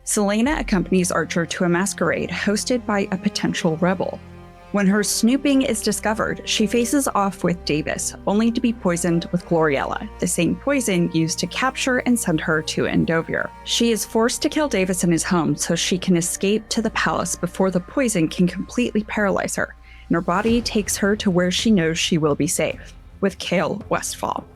Celaena accompanies Archer to a masquerade hosted by a potential rebel. When her snooping is discovered, she faces off with Davis, only to be poisoned with Gloriella, the same poison used to capture and send her to Endovier. She is forced to kill Davis in his home so she can escape to the palace before the poison can completely paralyze her, and her body takes her to where she knows she will be safe, with Chaol Westfall.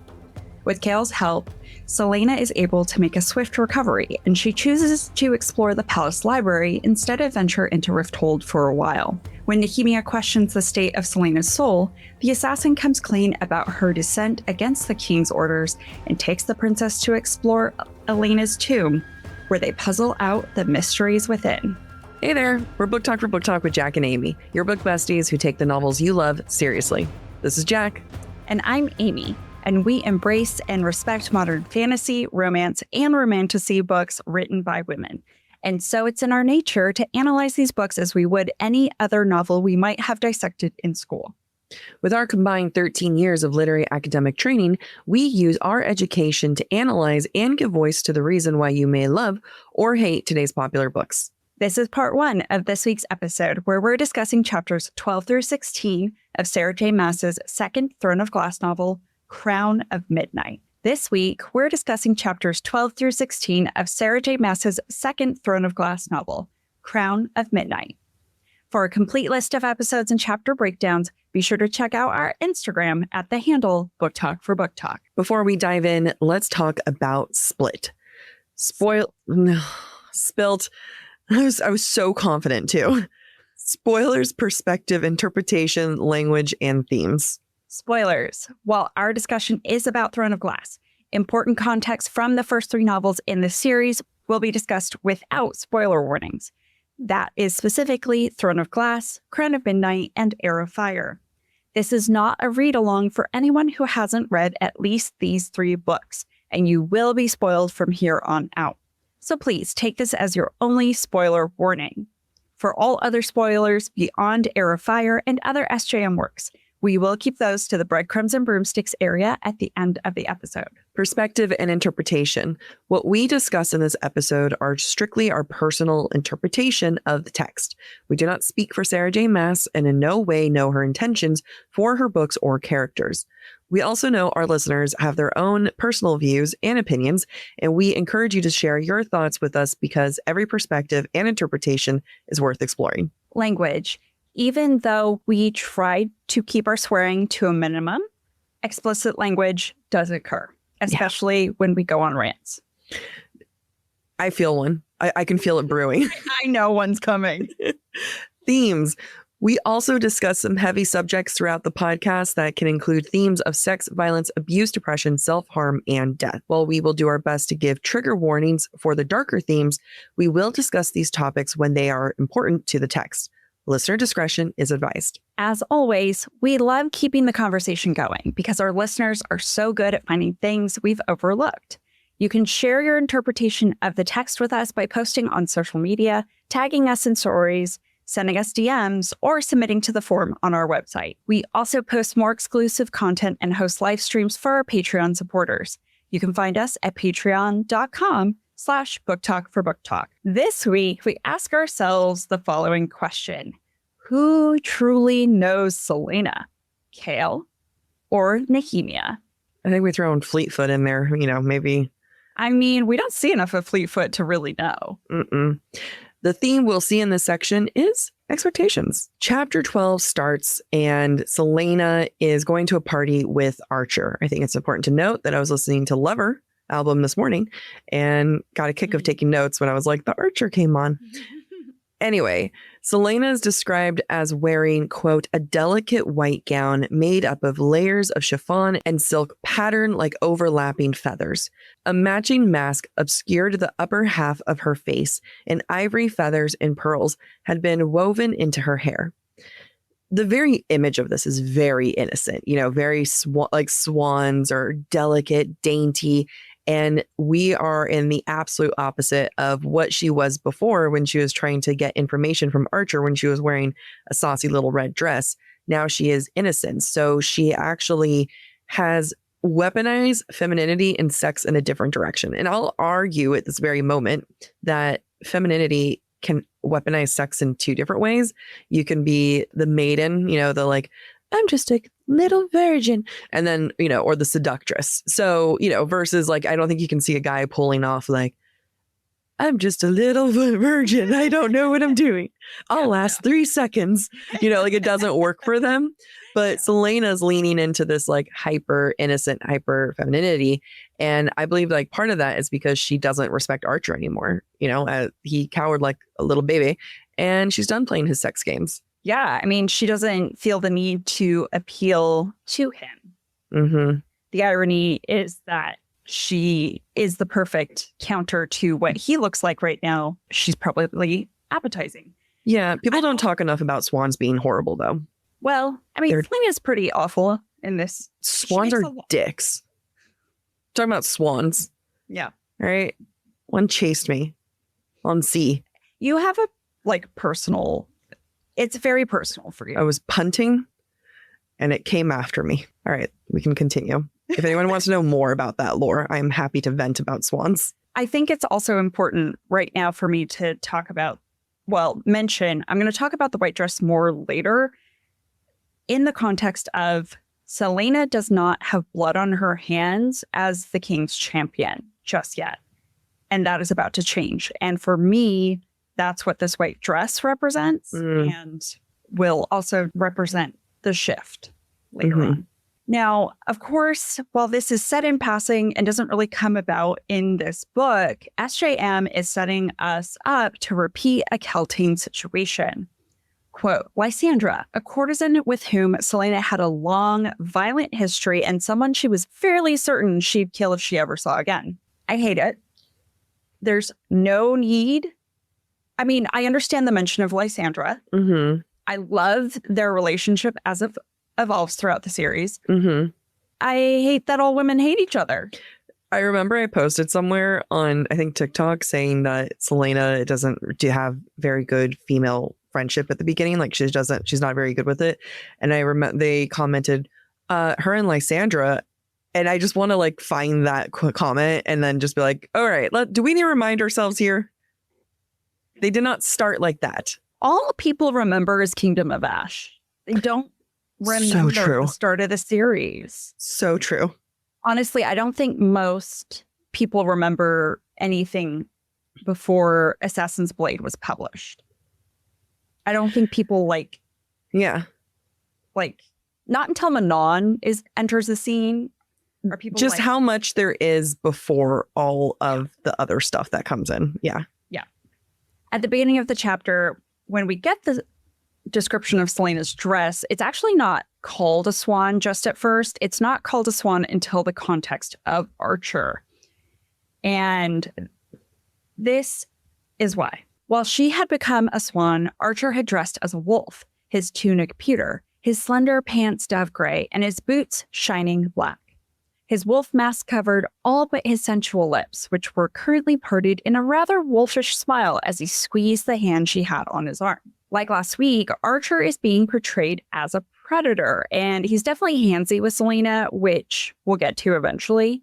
With Chaol's help, Celaena is able to make a swift recovery, and she chooses to explore the palace library instead of venture into Rifthold for a while. When Nehemia questions the state of Celaena's soul, the assassin comes clean about her dissent against the king's orders and takes the princess to explore Elena's tomb, where they puzzle out the mysteries within. Hey there, we're Book Talk for Book Talk with Jac and Amy, your book besties who take the novels you love seriously. This is Jac. And I'm Amy. And we embrace and respect modern fantasy, romance, and romantasy books written by women. And so it's in our nature to analyze these books as we would any other novel we might have dissected in school. With our combined 13 years of literary academic training, we use our education to analyze and give voice to the reason why you may love or hate today's popular books. This is part 1 of this week's episode, where we're discussing chapters 12 through 16 of Sarah J. Maas's second Throne of Glass novel, Crown of Midnight. This week, we're discussing chapters 12 through 16 of Sarah J. Maas's second Throne of Glass novel, Crown of Midnight. For a complete list of episodes and chapter breakdowns, be sure to check out our Instagram at the handle BookTok for BookTok. Before we dive in, let's talk about Split. Spilt. I was so confident too. Spoilers, perspective, interpretation, language, and themes. Spoilers. While our discussion is about Throne of Glass, important context from the first 3 novels in the series will be discussed without spoiler warnings. That is specifically Throne of Glass, Crown of Midnight, and Heir of Fire. This is not a read-along for anyone who hasn't read at least these 3 books, and you will be spoiled from here on out. So please take this as your only spoiler warning. For all other spoilers beyond Heir of Fire and other SJM works, we will keep those to the breadcrumbs and broomsticks area at the end of the episode. Perspective and interpretation. What we discuss in this episode are strictly our personal interpretation of the text. We do not speak for Sarah J. Maas and in no way know her intentions for her books or characters. We also know our listeners have their own personal views and opinions, and we encourage you to share your thoughts with us because every perspective and interpretation is worth exploring. Language. Even though we tried to keep our swearing to a minimum, explicit language does occur, especially when we go on rants. I feel one. I can feel it brewing. I know one's coming. Themes. We also discuss some heavy subjects throughout the podcast that can include themes of sex, violence, abuse, depression, self-harm, and death. While we will do our best to give trigger warnings for the darker themes, we will discuss these topics when they are important to the text. Listener discretion is advised. As always, we love keeping the conversation going because our listeners are so good at finding things we've overlooked. You can share your interpretation of the text with us by posting on social media, tagging us in stories, sending us DMs, or submitting to the form on our website. We also post more exclusive content and host live streams for our Patreon supporters. You can find us at patreon.com/BookTok for BookTok. This week, we ask ourselves the following question. Who truly knows Celaena? Chaol or Nehemia? I think we throw in Fleetfoot in there, maybe. I mean, we don't see enough of Fleetfoot to really know. The theme we'll see in this section is expectations. Chapter 12 starts and Celaena is going to a party with Archer. I think it's important to note that I was listening to Lover album this morning and got a kick of taking notes when I was like, the Archer came on. Anyway, Celaena is described as wearing, quote, a delicate white gown made up of layers of chiffon and silk patterned like overlapping feathers. A matching mask obscured the upper half of her face, and ivory feathers and pearls had been woven into her hair. The very image of this is very innocent, very like swans or delicate, dainty. And we are in the absolute opposite of what she was before when she was trying to get information from Archer when she was wearing a saucy little red dress. Now she is innocent. So she actually has weaponized femininity and sex in a different direction. And I'll argue at this very moment that femininity can weaponize sex in two different ways. You can be the maiden, the like, I'm just a little virgin. And then, or the seductress. So, versus like, I don't think you can see a guy pulling off like, I'm just a little virgin. I don't know what I'm doing. I'll last 3 seconds. Like it doesn't work for them. But Celaena's leaning into this like hyper innocent, hyper femininity. And I believe like part of that is because she doesn't respect Archer anymore. He cowered like a little baby and she's done playing his sex games. Yeah. I mean, she doesn't feel the need to appeal to him. Mm-hmm. The irony is that she is the perfect counter to what he looks like right now. She's probably appetizing. Yeah. People don't talk enough about swans being horrible, though. Well, I mean, Celaena's pretty awful in this. Swans are dicks. Talking about swans. Yeah. All right. One chased me on sea. You have a personal. It's very personal for you. I was punting and it came after me. All right. We can continue. If anyone wants to know more about that lore, I'm happy to vent about swans. I think it's also important right now for me to talk about, mention, I'm going to talk about the white dress more later in the context of Celaena does not have blood on her hands as the king's champion just yet. And that is about to change. And for me, that's what this white dress represents and will also represent the shift later on. Now, of course, while this is set in passing and doesn't really come about in this book, SJM is setting us up to repeat a Keltane situation. Quote, Lysandra, a courtesan with whom Celaena had a long, violent history and someone she was fairly certain she'd kill if she ever saw again. I hate it. There's no need. I mean, I understand the mention of Lysandra. Mm-hmm. I love their relationship as it evolves throughout the series. Mm-hmm. I hate that all women hate each other. I remember I posted somewhere on, I think, TikTok saying that Celaena doesn't have very good female friendship at the beginning. Like she's not very good with it. And I remember they commented, her and Lysandra. And I just want to like find that comment and then just be like, all right, do we need to remind ourselves here? They did not start like that. All people remember is Kingdom of Ash. They don't remember the start of the series. So true. Honestly, I don't think most people remember anything before Assassin's Blade was published. I don't think people not until Manon enters the scene are people just how much there is before all of the other stuff that comes in. Yeah. Yeah. At the beginning of the chapter, when we get the description of Celaena's dress, it's actually not called a swan just at first. It's not called a swan until the context of Archer. And this is why. While she had become a swan, Archer had dressed as a wolf, his tunic pewter, his slender pants dove gray, and his boots shining black. His wolf mask covered all but his sensual lips, which were currently parted in a rather wolfish smile as he squeezed the hand she had on his arm. Like last week, Archer is being portrayed as a predator, and he's definitely handsy with Celaena, which we'll get to eventually.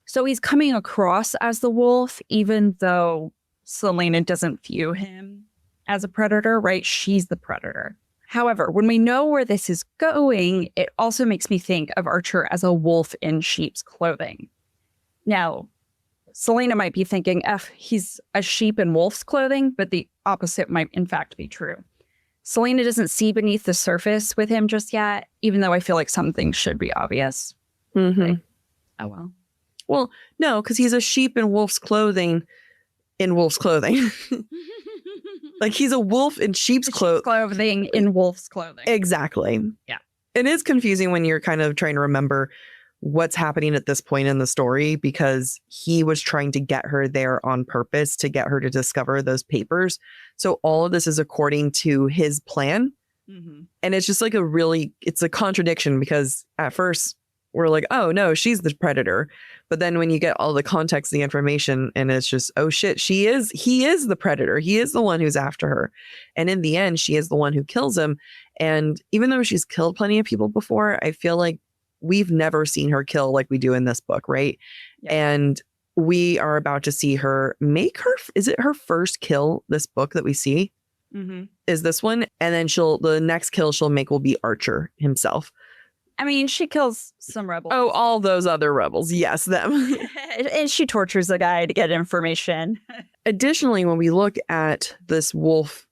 So he's coming across as the wolf, even though Celaena doesn't view him as a predator, right? She's the predator. However, when we know where this is going, it also makes me think of Archer as a wolf in sheep's clothing. Now, Celaena might be thinking, he's a sheep in wolf's clothing, but the opposite might in fact be true. Celaena doesn't see beneath the surface with him just yet, even though I feel like some things should be obvious. Mm-hmm. Like, oh, well. Well, no, because he's a sheep in wolf's clothing Like he's a wolf in sheep's clothing in wolf's clothing. Exactly. Yeah. It is confusing when you're kind of trying to remember what's happening at this point in the story, because he was trying to get her there on purpose to get her to discover those papers. So all of this is according to his plan. Mm-hmm. And it's just like it's a contradiction, because at first we're like, oh no, she's the predator. But then when you get all the context, the information, and it's just, oh shit, he is the predator. He is the one who's after her. And in the end, she is the one who kills him. And even though she's killed plenty of people before, I feel like we've never seen her kill like we do in this book, right? Yeah. And we are about to see her make is it her first kill this book that we see? Mm-hmm. Is this one? And then the next kill she'll make will be Archer himself. I mean, she kills some rebels. Oh, all those other rebels. Yes, them. And she tortures a guy to get information. Additionally, when we look at this wolf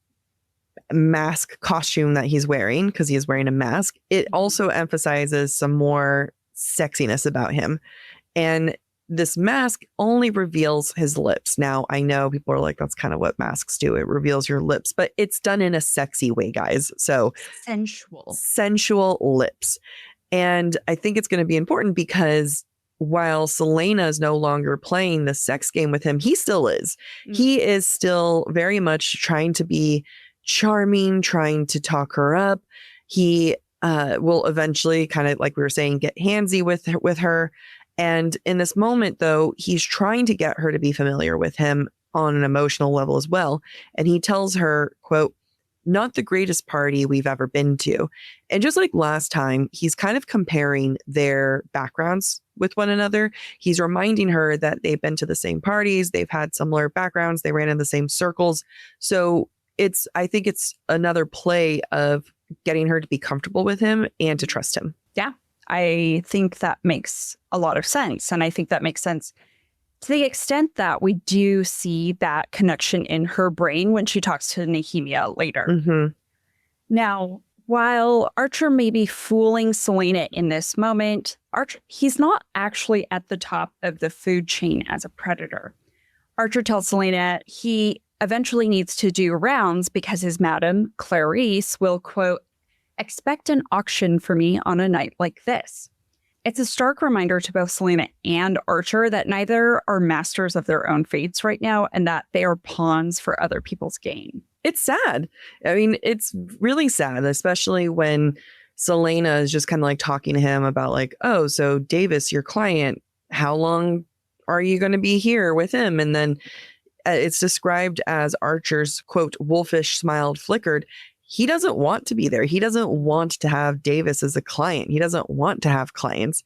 mask costume that he's wearing, because he is wearing a mask, it also emphasizes some more sexiness about him. And this mask only reveals his lips. Now, I know people are like, that's kind of what masks do. It reveals your lips, but it's done in a sexy way, guys. So sensual lips. And I think it's going to be important because while Celaena is no longer playing the sex game with him, he still is. Mm-hmm. He is still very much trying to be charming, trying to talk her up. He will eventually, kind of like we were saying, get handsy with her. And in this moment, though, he's trying to get her to be familiar with him on an emotional level as well. And he tells her, quote, "Not the greatest party we've ever been to." And just like last time, he's kind of comparing their backgrounds with one another. He's reminding her that they've been to the same parties, they've had similar backgrounds, they ran in the same circles. So I think it's another play of getting her to be comfortable with him and to trust him. Yeah, I think that makes a lot of sense. And I think that makes sense to the extent that we do see that connection in her brain when she talks to Nehemia later. Mm-hmm. Now, while Archer may be fooling Celaena in this moment, he's not actually at the top of the food chain as a predator. Archer tells Celaena he eventually needs to do rounds because his madam, Clarice, will, quote, "expect an auction for me on a night like this." It's a stark reminder to both Celaena and Archer that neither are masters of their own fates right now and that they are pawns for other people's gain. It's sad. I mean, it's really sad, especially when Celaena is just kind of like talking to him about like, oh, so Davis, your client, how long are you going to be here with him? And then it's described as Archer's, quote, "wolfish smile flickered." He doesn't want to be there. He doesn't want to have Davis as a client. He doesn't want to have clients.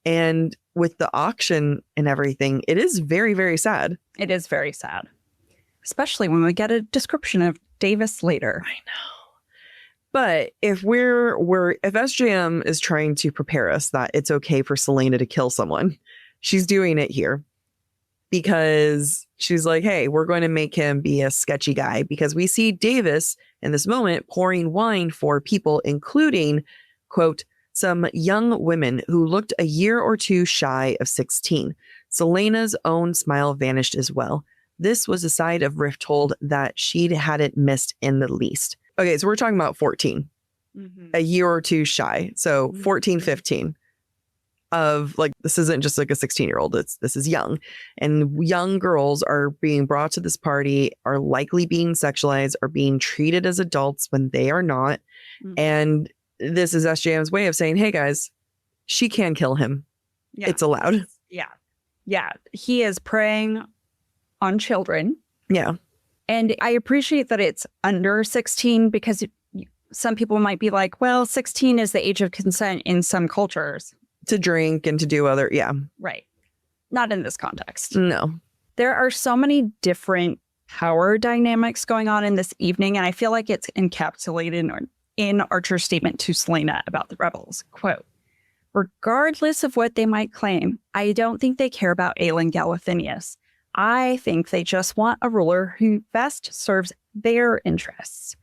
And with the auction and everything, it is very, very sad. It is very sad, especially when we get a description of Davis later. I know. But if if SJM is trying to prepare us that it's okay for Celaena to kill someone, she's doing it here. Because she's like, hey, we're going to make him be a sketchy guy, because we see Davis in this moment pouring wine for people, including, quote, "some young women who looked a year or two shy of 16. Celaena's own smile vanished as well. This was a side of Rifthold that she hadn't missed in the least. Okay, so we're talking about 14, a year or two shy. So 14, 15. Of like, this isn't just like a 16-year-old. This is young, and young girls are being brought to this party, are likely being sexualized, are being treated as adults when they are not. And this is SJM's way of saying, hey guys, she can kill him. Yeah. It's allowed. Yeah. He is preying on children. Yeah. And I appreciate that it's under 16, because some people might be like, well, 16 is the age of consent in some cultures. To drink and to do other, yeah. Right. Not in this context. No. There are so many different power dynamics going on in this evening, and I feel like it's encapsulated in Archer's statement to Celaena about the rebels. Quote, "Regardless of what they might claim, I don't think they care about Aelin Galathinius. I think they just want a ruler who best serves their interests.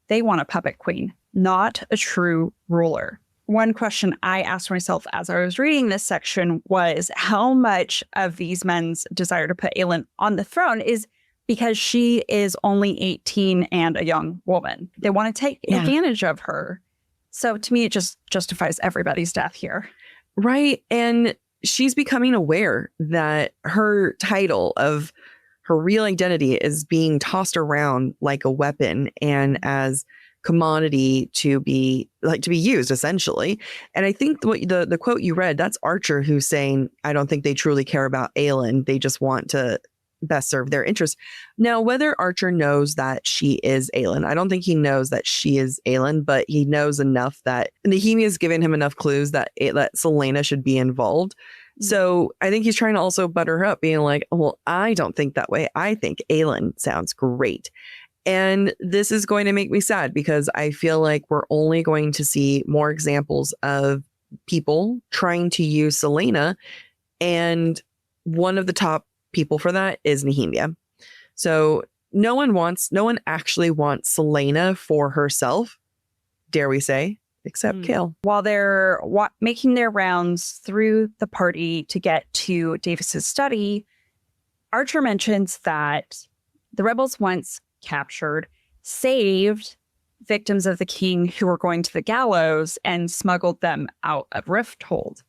They want a puppet queen, not a true ruler." One question I asked myself as I was reading this section was how much of these men's desire to put Aelin on the throne is because she is only 18 and a young woman. They want to take advantage of her. So to me, it just justifies everybody's death here. Right. And she's becoming aware that her title of her real identity is being tossed around like a weapon and as commodity to be used essentially. And I think the quote you read, that's Archer who's saying, I don't think they truly care about Aelin. They just want to best serve their interests. Now, whether Archer knows that she is Aelin, I don't think he knows that she is Aelin, but he knows enough that Nehemia has given him enough clues that Celaena should be involved, So I think he's trying to also butter her up, being like, well, I don't think that way. I think Aelin sounds great. And this is going to make me sad because I feel like we're only going to see more examples of people trying to use Celaena. And one of the top people for that is Nehemia. So no one actually wants Celaena for herself, dare we say, except Chaol. While they're making their rounds through the party to get to Davis's study, Archer mentions that the rebels once captured, saved victims of the king who were going to the gallows and smuggled them out of Rifthold.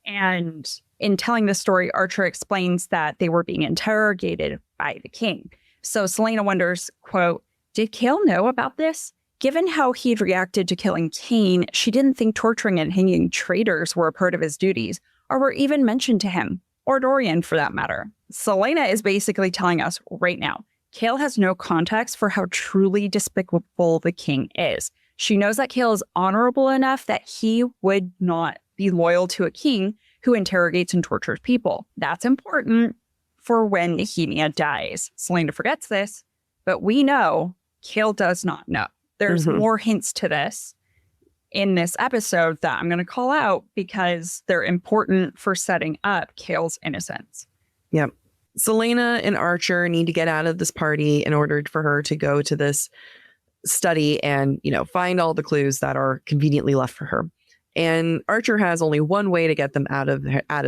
And in telling the story, Archer explains that they were being interrogated by the king. So Celaena wonders, quote, did Chaol know about this? Given how he'd reacted to killing Cain, she didn't think torturing and hanging traitors were a part of his duties, or were even mentioned to him, or Dorian for that matter. Celaena is basically telling us right now, Chaol has no context for how truly despicable the king is. She knows that Chaol is honorable enough that he would not be loyal to a king who interrogates and tortures people. That's important for when Nehemia dies. Celaena forgets this, but we know Chaol does not know. There's more hints to this in this episode that I'm going to call out because they're important for setting up Chaol's innocence. Yep. Celaena and Archer need to get out of this party in order for her to go to this study and, find all the clues that are conveniently left for her. And Archer has only one way to get them out of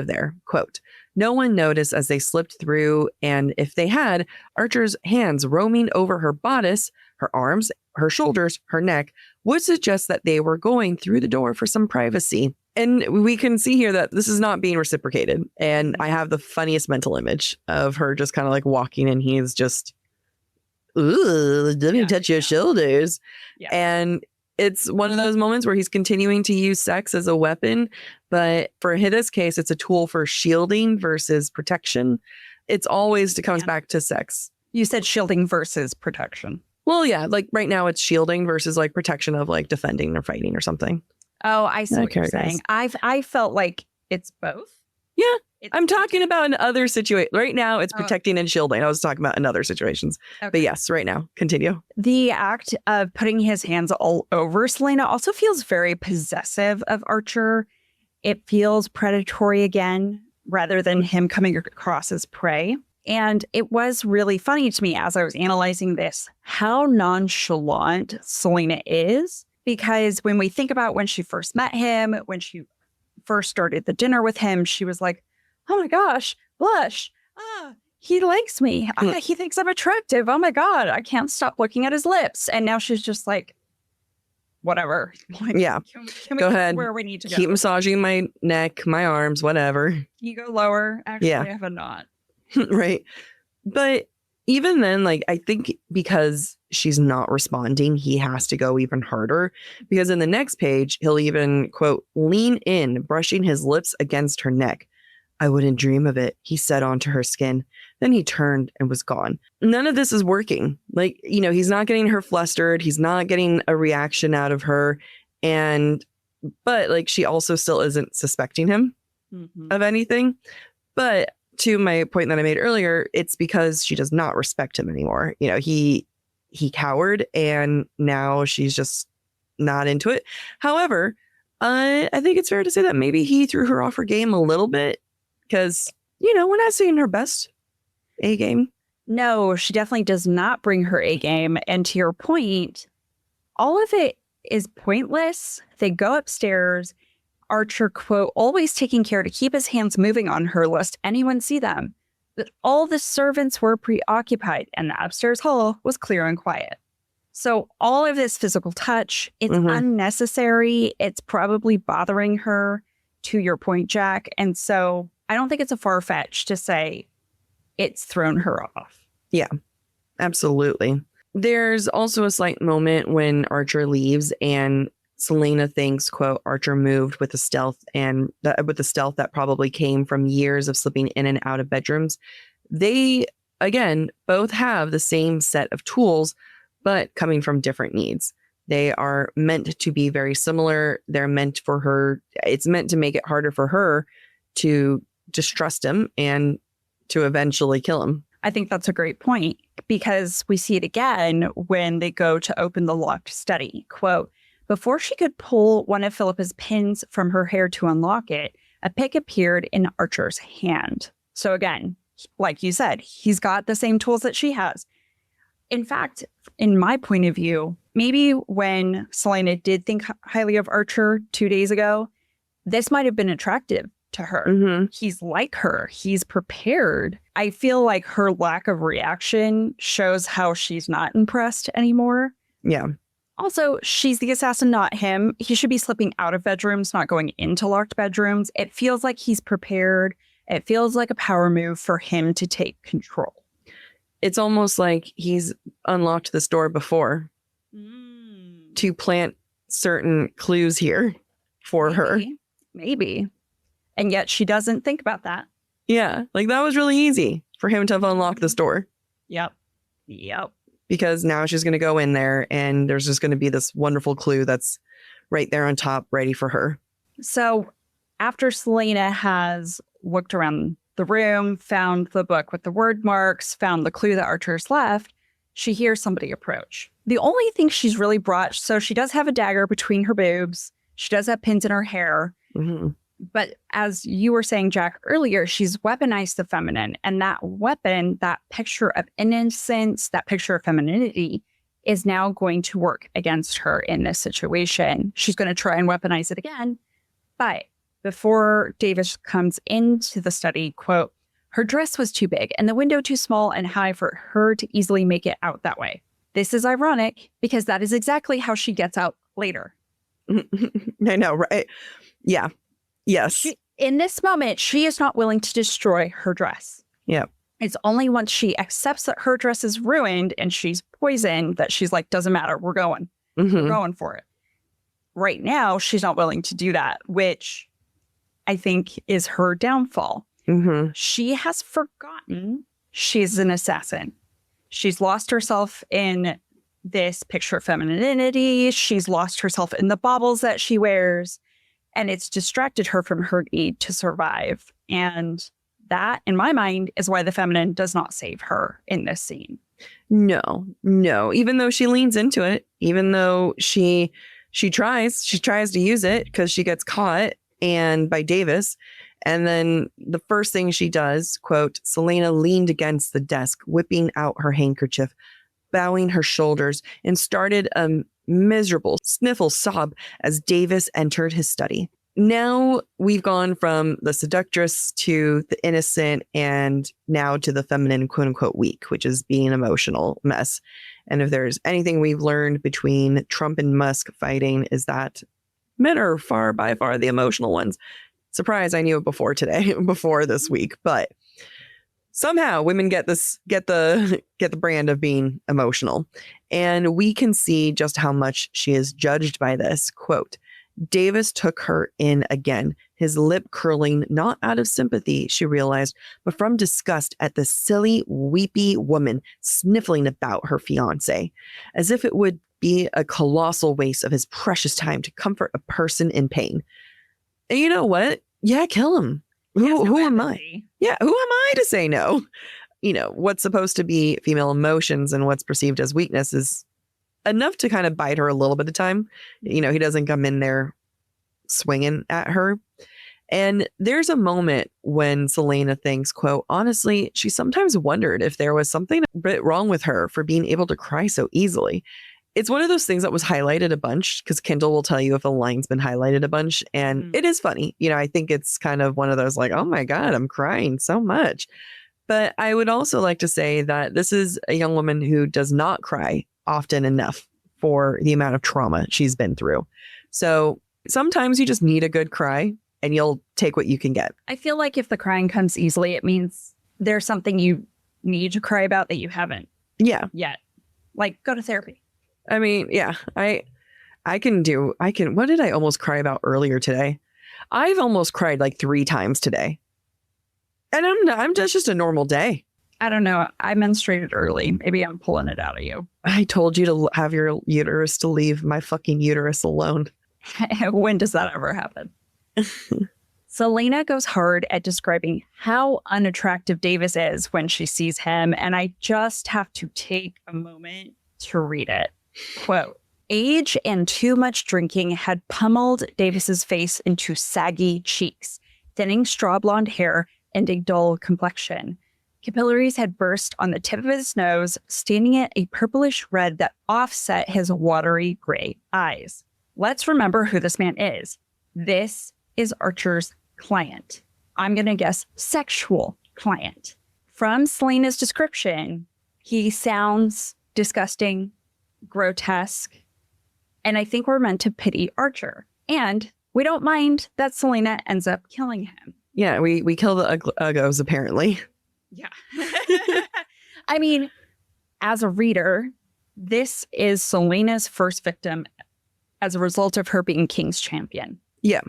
there. Quote, no one noticed as they slipped through, and if they had, Archer's hands roaming over her bodice, her arms, her shoulders, her neck, would suggest that they were going through the door for some privacy. And we can see here that this is not being reciprocated. And I have the funniest mental image of her just kind of like walking and he's just, ooh, let me touch your shoulders. Yeah. And it's one of those moments where he's continuing to use sex as a weapon. But for this case, it's a tool for shielding versus protection. It's always comes back to sex. You said shielding versus protection. Well, yeah, like right now it's shielding versus like protection of like defending or fighting or something. Oh, I see what you're saying. I felt like it's both. Yeah, I'm talking about in other situations. Right now it's protecting and shielding. I was talking about in other situations. Okay. But yes, right now, continue. The act of putting his hands all over Celaena also feels very possessive of Archer. It feels predatory again, rather than him coming across as prey. And it was really funny to me as I was analyzing this, how nonchalant Celaena is. Because when we think about when she first met him, when she first started the dinner with him, she was like, oh my gosh, blush. He likes me. He thinks I'm attractive. Oh my God, I can't stop looking at his lips. And now she's just like, whatever. Like, yeah. Can we go ahead. Where we need to go. Keep massaging my neck, my arms, whatever. Can you go lower? Actually, I have a knot. Right. But even then, like, I think because she's not responding, he has to go even harder. Because in the next page, he'll even, quote, lean in, brushing his lips against her neck. I wouldn't dream of it, he said onto her skin. Then he turned and was gone. None of this is working. Like, he's not getting her flustered. He's not getting a reaction out of her. But like, she also still isn't suspecting him of anything. But to my point that I made earlier, it's because she does not respect him anymore. He cowered and now she's just not into it. However, I think it's fair to say that maybe he threw her off her game a little bit because, we're not seeing her best A game. No, she definitely does not bring her A game. And to your point, all of it is pointless. They go upstairs. Archer, quote, always taking care to keep his hands moving on her lest anyone see them. But all the servants were preoccupied and the upstairs hall was clear and quiet. So all of this physical touch, it's unnecessary. It's probably bothering her, to your point, Jack. And so I don't think it's a far-fetched to say it's thrown her off. Yeah, absolutely. There's also a slight moment when Archer leaves and Celaena thinks, quote, Archer moved with a stealth that probably came from years of slipping in and out of bedrooms. They, again, both have the same set of tools, but coming from different needs. They are meant to be very similar. They're meant for her. It's meant to make it harder for her to distrust him and to eventually kill him. I think that's a great point because we see it again when they go to open the locked study. Quote, before she could pull one of Philippa's pins from her hair to unlock it, a pick appeared in Archer's hand. So again, like you said, he's got the same tools that she has. In fact, in my point of view, maybe when Selena did think highly of Archer 2 days ago, this might have been attractive to her. Mm-hmm. He's like her. He's prepared. I feel like her lack of reaction shows how she's not impressed anymore. Yeah. Also, she's the assassin, not him. He should be slipping out of bedrooms, not going into locked bedrooms. It feels like he's prepared. It feels like a power move for him to take control. It's almost like he's unlocked this door before to plant certain clues here for her. Maybe. And yet she doesn't think about that. Yeah. Like that was really easy for him to have unlocked this door. Yep. Because now she's going to go in there and there's just going to be this wonderful clue that's right there on top, ready for her. So after Selena has looked around the room, found the book with the word marks, found the clue that Archer's left, she hears somebody approach. The only thing she's really brought, so she does have a dagger between her boobs. She does have pins in her hair. Mm-hmm. But as you were saying, Jack, earlier, she's weaponized the feminine. And that weapon, that picture of innocence, that picture of femininity is now going to work against her in this situation. She's going to try and weaponize it again. But before Davis comes into the study, quote, her dress was too big and the window too small and high for her to easily make it out that way. This is ironic because that is exactly how she gets out later. I know, right? Yeah. Yes. In this moment, she is not willing to destroy her dress. Yeah. It's only once she accepts that her dress is ruined and she's poisoned that she's like, doesn't matter. We're going. Mm-hmm. We're going for it. Right now, she's not willing to do that, which I think is her downfall. Mm-hmm. She has forgotten she's an assassin. She's lost herself in this picture of femininity. She's lost herself in the baubles that she wears. And it's distracted her from her need to survive. And that, in my mind, is why the feminine does not save her in this scene. No. Even though she leans into it, even though she tries to use it because she gets caught and by Davis. And then the first thing she does, quote, Selena leaned against the desk, whipping out her handkerchief, bowing her shoulders, and started a miserable sniffle sob as Davis entered his study. Now we've gone from the seductress to the innocent and now to the feminine, quote unquote, weak, which is being an emotional mess. And if there's anything we've learned between Trump and Musk fighting is that men are by far the emotional ones. Surprise, I knew it before this week, but somehow women get the brand of being emotional. And we can see just how much she is judged by this. Quote, Davis took her in again, his lip curling, not out of sympathy, she realized, but from disgust at the silly, weepy woman sniffling about her fiancé, as if it would be a colossal waste of his precious time to comfort a person in pain. And you know what? Yeah, kill him. Who am I? Yeah, who am I to say no? You know, what's supposed to be female emotions and what's perceived as weakness is enough to kind of bite her a little bit of time. You know, he doesn't come in there swinging at her. And there's a moment when Selena thinks, quote, honestly, she sometimes wondered if there was something a bit wrong with her for being able to cry so easily. It's one of those things that was highlighted a bunch because Kindle will tell you if a line's been highlighted a bunch. And it is funny. You know, I think it's kind of one of those like, oh my God, I'm crying so much. But I would also like to say that this is a young woman who does not cry often enough for the amount of trauma she's been through. So sometimes you just need a good cry and you'll take what you can get. I feel like if the crying comes easily, it means there's something you need to cry about that you haven't. Yeah. Yet. Like, go to therapy. I mean, yeah, I can, what did I almost cry about earlier today? I've almost cried like 3 times today. And I'm just a normal day. I don't know. I menstruated early. Maybe I'm pulling it out of you. I told you to have your uterus to leave my fucking uterus alone. When does that ever happen? Selena goes hard at describing how unattractive Davis is when she sees him, and I just have to take a moment to read it. Quote, age and too much drinking had pummeled Davis's face into saggy cheeks, thinning straw blonde hair, and a dull complexion. Capillaries had burst on the tip of his nose, staining it a purplish red that offset his watery gray eyes. Let's remember who this man is. This is Archer's client. I'm going to guess sexual client. From Selena's description, he sounds disgusting, grotesque, and I think we're meant to pity Archer. And we don't mind that Selena ends up killing him. Yeah, we kill the uggos, apparently. Yeah. I mean, as a reader, this is Selena's first victim as a result of her being King's champion. Yeah.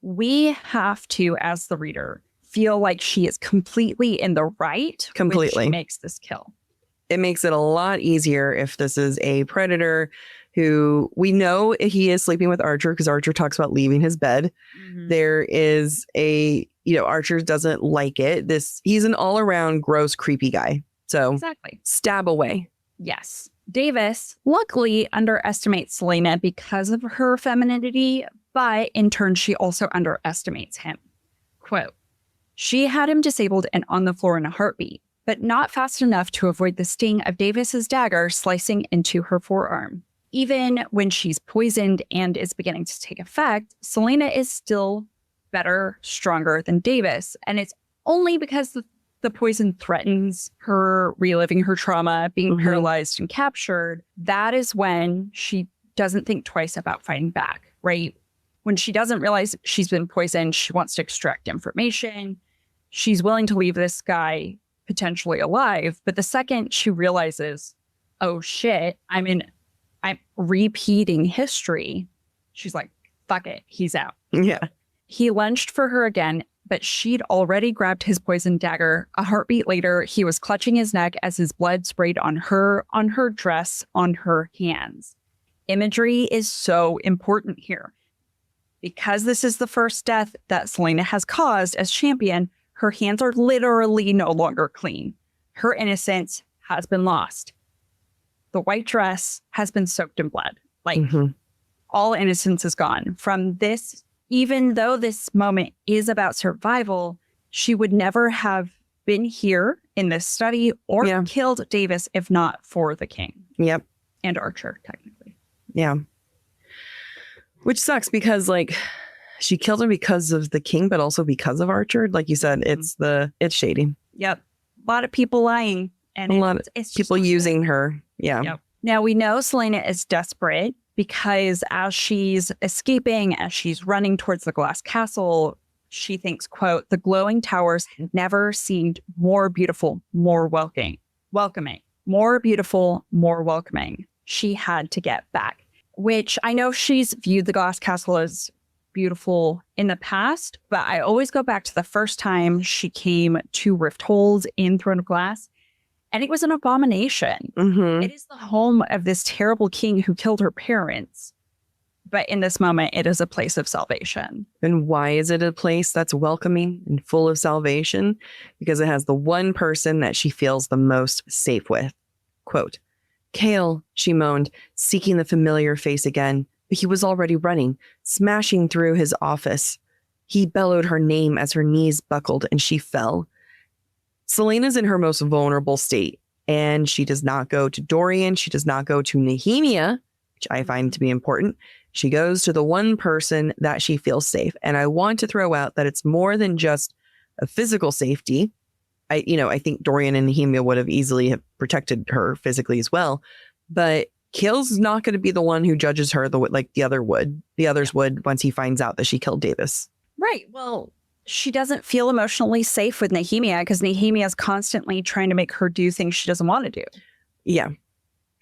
We have to, as the reader, feel like she is completely in the right. Completely. When she makes this kill. It makes it a lot easier if this is a predator who we know he is sleeping with Archer because Archer talks about leaving his bed. Mm-hmm. There is Archer doesn't like it. He's an all around gross, creepy guy. So exactly. Stab away. Yes. Davis luckily underestimates Selena because of her femininity, but in turn, she also underestimates him. Quote, she had him disabled and on the floor in a heartbeat, but not fast enough to avoid the sting of Davis's dagger slicing into her forearm. Even when she's poisoned and is beginning to take effect, Selena is still better, stronger than Davis. And it's only because the poison threatens her reliving her trauma, being paralyzed and captured. That is when she doesn't think twice about fighting back, right? When she doesn't realize she's been poisoned, she wants to extract information. She's willing to leave this guy potentially alive. But the second she realizes, oh shit, I'm repeating history, she's like, fuck it, he's out. Yeah. He lunged for her again, but she'd already grabbed his poison dagger. A heartbeat later, he was clutching his neck as his blood sprayed on her dress, on her hands. Imagery is so important here. Because this is the first death that Selena has caused as champion, her hands are literally no longer clean. Her innocence has been lost. The white dress has been soaked in blood. All innocence is gone. From this, even though this moment is about survival, she would never have been here in this study or killed Davis if not for the king. Yep. And Archer, technically. Yeah. Which sucks because, she killed him because of the king, but also because of Archer. Like you said, it's shady. Yep. A lot of people lying. And a lot of people using her. Yeah. Yep. Now, we know Selena is desperate because as she's escaping, as she's running towards the glass castle, she thinks, quote, the glowing towers had never seemed more beautiful, more welcoming. More beautiful, more welcoming. She had to get back, which I know she's viewed the glass castle as beautiful in the past, but I always go back to the first time she came to Rift Hold in Throne of Glass. And it was an abomination. Mm-hmm. It is the home of this terrible king who killed her parents. But in this moment, it is a place of salvation. And why is it a place that's welcoming and full of salvation? Because it has the one person that she feels the most safe with. Quote, Kale, she moaned, seeking the familiar face again. But he was already running, smashing through his office. He bellowed her name as her knees buckled and she fell. Selena's in her most vulnerable state, and she does not go to Dorian. She does not go to Nehemia, which I find to be important. She goes to the one person that she feels safe. And I want to throw out that it's more than just a physical safety. I think Dorian and Nehemia would have easily have protected her physically as well. But Kale's not going to be the one who judges her like the others would once he finds out that she killed Davis. Right. Well, she doesn't feel emotionally safe with Nehemia because Nehemia is constantly trying to make her do things she doesn't want to do. Yeah.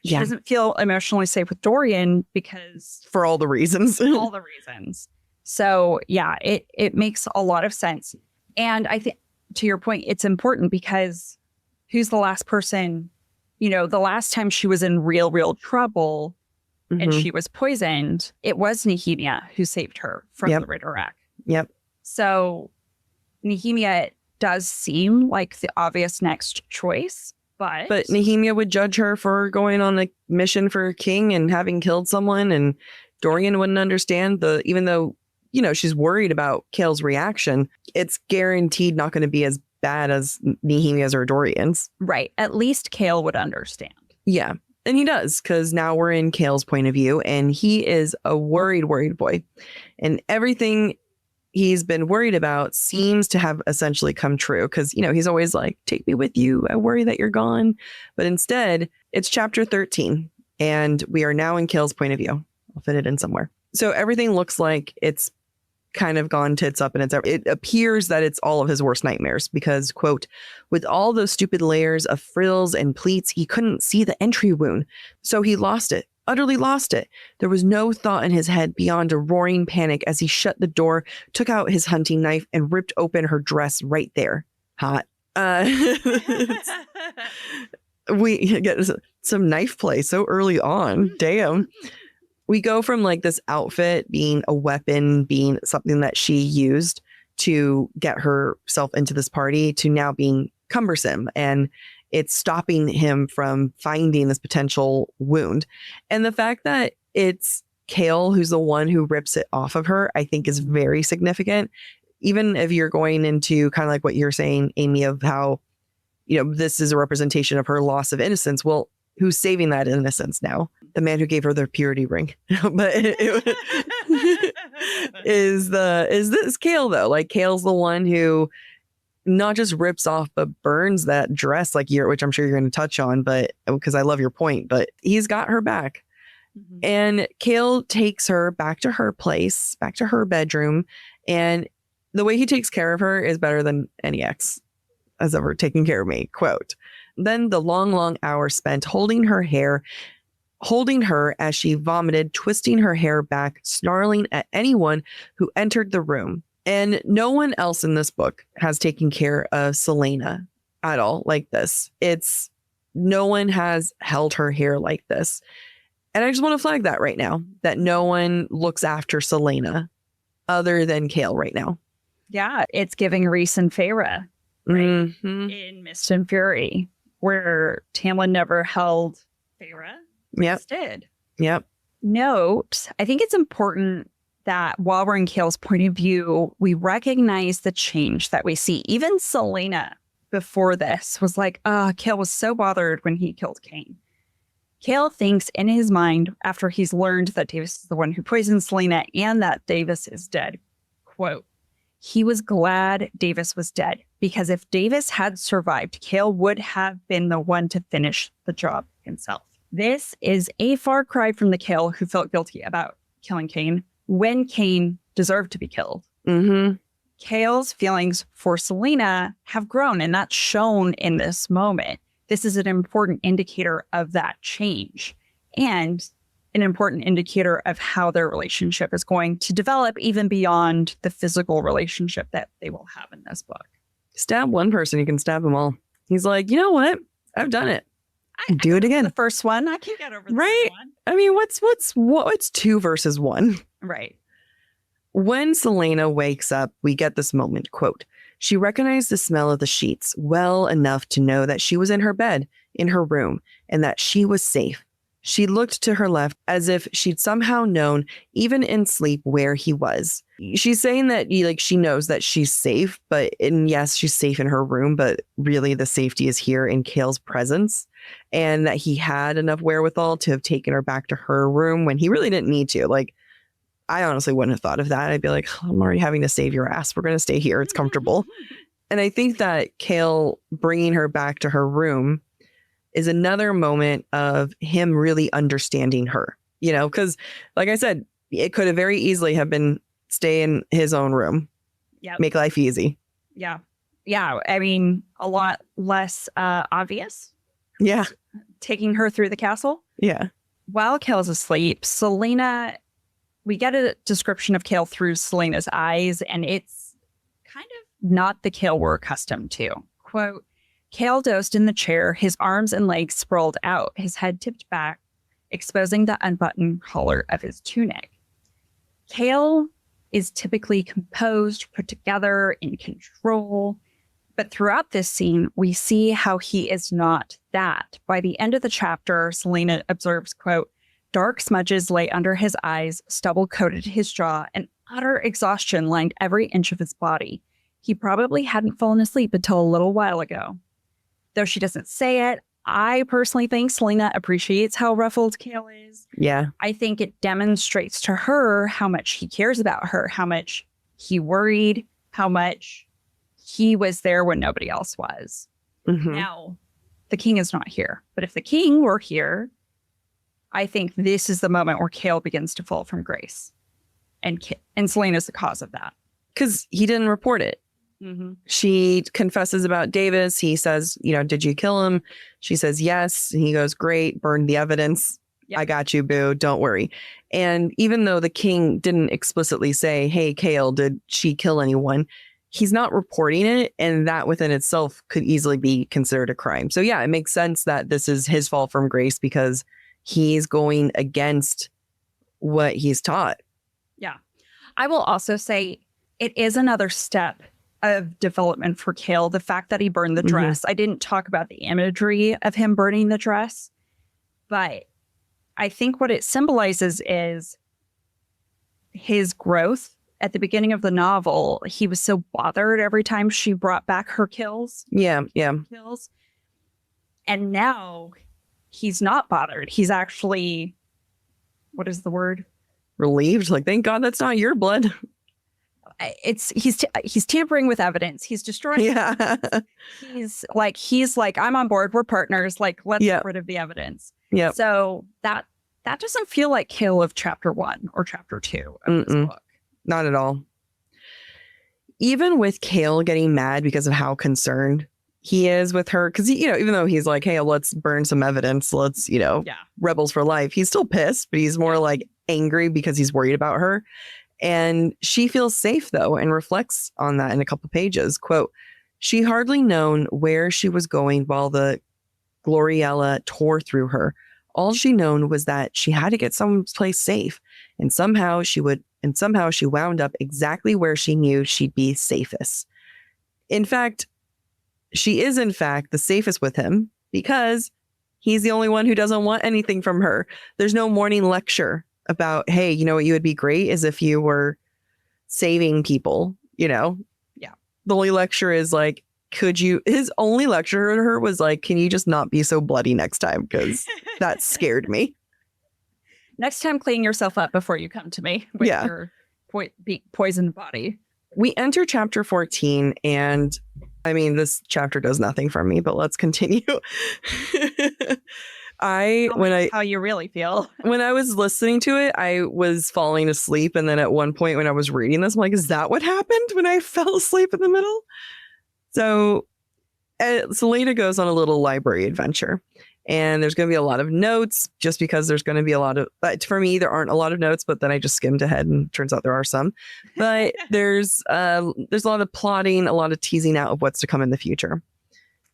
She doesn't feel emotionally safe with Dorian because... For all the reasons. all the reasons. So, yeah, it makes a lot of sense. And I think, to your point, it's important because who's the last person... the last time she was in real trouble and she was poisoned, it was Nehemia who saved her from the Ridderak. Yep. So Nehemia does seem like the obvious next choice, but Nehemia would judge her for going on a mission for a king and having killed someone, and Dorian wouldn't understand even though, she's worried about Cale's reaction, it's guaranteed not going to be as bad as Nehemia's or Dorian's. Right. At least Cale would understand. Yeah. And he does, because now we're in Cale's point of view, and he is a worried boy. And everything he's been worried about seems to have essentially come true, because, he's always like, take me with you. I worry that you're gone. But instead, it's chapter 13, and we are now in Cale's point of view. I'll fit it in somewhere. So everything looks like it's kind of gone tits up, and it appears that it's all of his worst nightmares because, quote, with all those stupid layers of frills and pleats, he couldn't see the entry wound. So he lost it, utterly lost it. There was no thought in his head beyond a roaring panic as he shut the door, took out his hunting knife, and ripped open her dress right there. Hot. We get some knife play so early on. Damn. We go from like this outfit being a weapon, being something that she used to get herself into this party, to now being cumbersome, and it's stopping him from finding this potential wound. And the fact that it's Cale who's the one who rips it off of her, I think is very significant. Even if you're going into kind of like what you're saying, Amy, of how, this is a representation of her loss of innocence. Well, who's saving that innocence now? The man who gave her the purity ring. But is this Cale though? Like, Cale's the one who not just rips off but burns that dress, which I'm sure you're going to touch on, but because I love your point, but he's got her back. Mm-hmm. And Cale takes her back to her place, back to her bedroom, and the way he takes care of her is better than any ex has ever taken care of me, quote. Then the long hours spent holding her hair, holding her as she vomited, twisting her hair back, snarling at anyone who entered the room. And no one else in this book has taken care of Celaena at all like this. No one has held her hair like this. And I just want to flag that right now, that no one looks after Celaena other than Cale right now. Yeah, it's giving Rhys and Feyre, right? Mm-hmm. In Mist and Fury, where Tamlin never held Feyre. Yep. Did. Yep. Note, I think it's important that while we're in Cale's point of view, we recognize the change that we see. Even Celaena before this was like, Cale was so bothered when he killed Cain. Cale thinks in his mind, after he's learned that Davis is the one who poisoned Celaena and that Davis is dead, quote, he was glad Davis was dead, because if Davis had survived, Cale would have been the one to finish the job himself. This is a far cry from the Cale who felt guilty about killing Cain when Cain deserved to be killed. Mm-hmm. Cale's feelings for Celaena have grown, and that's shown in this moment. This is an important indicator of that change, and an important indicator of how their relationship is going to develop, even beyond the physical relationship that they will have in this book. Stab one person, you can stab them all. He's like, you know what? I've done it. Do it again. The first one, I can get over the right? second one. I mean, what's 2 versus 1? Right. When Celaena wakes up, we get this moment, quote, she recognized the smell of the sheets well enough to know that she was in her bed, in her room, and that she was safe. She looked to her left as if she'd somehow known, even in sleep, where he was. She's saying that she knows that she's safe, and yes, she's safe in her room, but really the safety is here in Cale's presence, and that he had enough wherewithal to have taken her back to her room when he really didn't need to. I honestly wouldn't have thought of that. I'd be like, I'm already having to save your ass. We're going to stay here. It's comfortable. And I think that Cale bringing her back to her room is another moment of him really understanding her, because like I said, it could have very easily have been stay in his own room, make life easy. Yeah. Yeah. I mean, a lot less obvious. Yeah. Taking her through the castle. Yeah. While Cale's asleep, Celaena, we get a description of Cale through Celaena's eyes, and it's kind of not the Cale we're accustomed to. Quote, Cale dozed in the chair, his arms and legs sprawled out, his head tipped back, exposing the unbuttoned collar of his tunic. Cale is typically composed, put together, in control. But throughout this scene, we see how he is not that. By the end of the chapter, Celaena observes, quote, dark smudges lay under his eyes, stubble coated his jaw, and utter exhaustion lined every inch of his body. He probably hadn't fallen asleep until a little while ago. Though she doesn't say it, I personally think Celaena appreciates how ruffled Chaol is. Yeah. I think it demonstrates to her how much he cares about her, how much he worried, how much he was there when nobody else was. Mm-hmm. Now, the king is not here. But if the king were here, I think this is the moment where Chaol begins to fall from grace. And Celaena's the cause of that. Because he didn't report it. Mm-hmm. She confesses about Davis. He says, did you kill him? She says, yes. And he goes, great, burn the evidence. Yep. I got you, boo. Don't worry. And even though the king didn't explicitly say, hey, Chaol, did she kill anyone? He's not reporting it. And that within itself could easily be considered a crime. So yeah, it makes sense that this is his fall from grace because he's going against what he's taught. Yeah. I will also say it is another step of development for Chaol. The fact that he burned the dress. I didn't talk about the imagery of him burning the dress, but I think what it symbolizes is his growth. At the beginning of the novel, he was so bothered every time she brought back her kills. Yeah. Kills. And now he's not bothered. He's actually, what is the word? Relieved. Like, thank God that's not your blood. He's tampering with evidence. He's destroying. Yeah. He's like, I'm on board. We're partners. Like, let's get rid of the evidence. Yeah. So that doesn't feel like Chaol of chapter 1 or chapter 2 of this book. Not at all. Even with Chaol getting mad because of how concerned he is with her, because even though he's like, hey, let's burn some evidence, let's rebels for life, he's still pissed, but he's more like angry because he's worried about her. And she feels safe, though, and reflects on that in a couple pages. Quote, she hardly known where she was going while the Gloriella tore through her. All she known was that she had to get someplace safe. And somehow she wound up exactly where she knew she'd be safest. In fact, she is, the safest with him because he's the only one who doesn't want anything from her. There's no morning lecture about, hey, what you would be great is if you were saving people, Yeah. The only lecture is like, his only lecture to her was like, can you just not be so bloody next time? Because that scared me. Next time, clean yourself up before you come to me with your poisoned body. We enter chapter 14, and this chapter does nothing for me, but let's continue. How you really feel. When I was listening to it, I was falling asleep. And then at one point when I was reading this, I'm like, is that what happened when I fell asleep in the middle? So Celaena goes on a little library adventure. And there's going to be a lot of notes just because there's going to be a lot of, for me, there aren't a lot of notes, but then I just skimmed ahead and turns out there are some. But there's a lot of plotting, a lot of teasing out of what's to come in the future.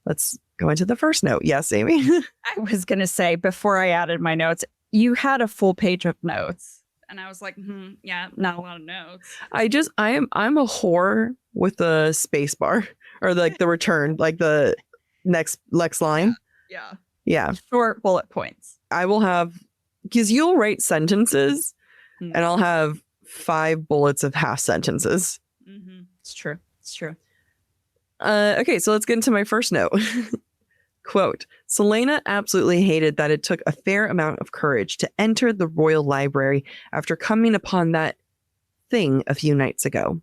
Let's go into the first note. Yes, Amy. I was going to say, before I added my notes, you had a full page of notes. And I was like, not a lot of notes. I'm a whore with the space bar or like the return, like the next line. Yeah. Short bullet points. I will have, because you'll write sentences and I'll have 5 bullets of half sentences. Mm-hmm. It's true. Okay, so let's get into my first note. Quote, Celaena absolutely hated that it took a fair amount of courage to enter the royal library after coming upon that thing a few nights ago.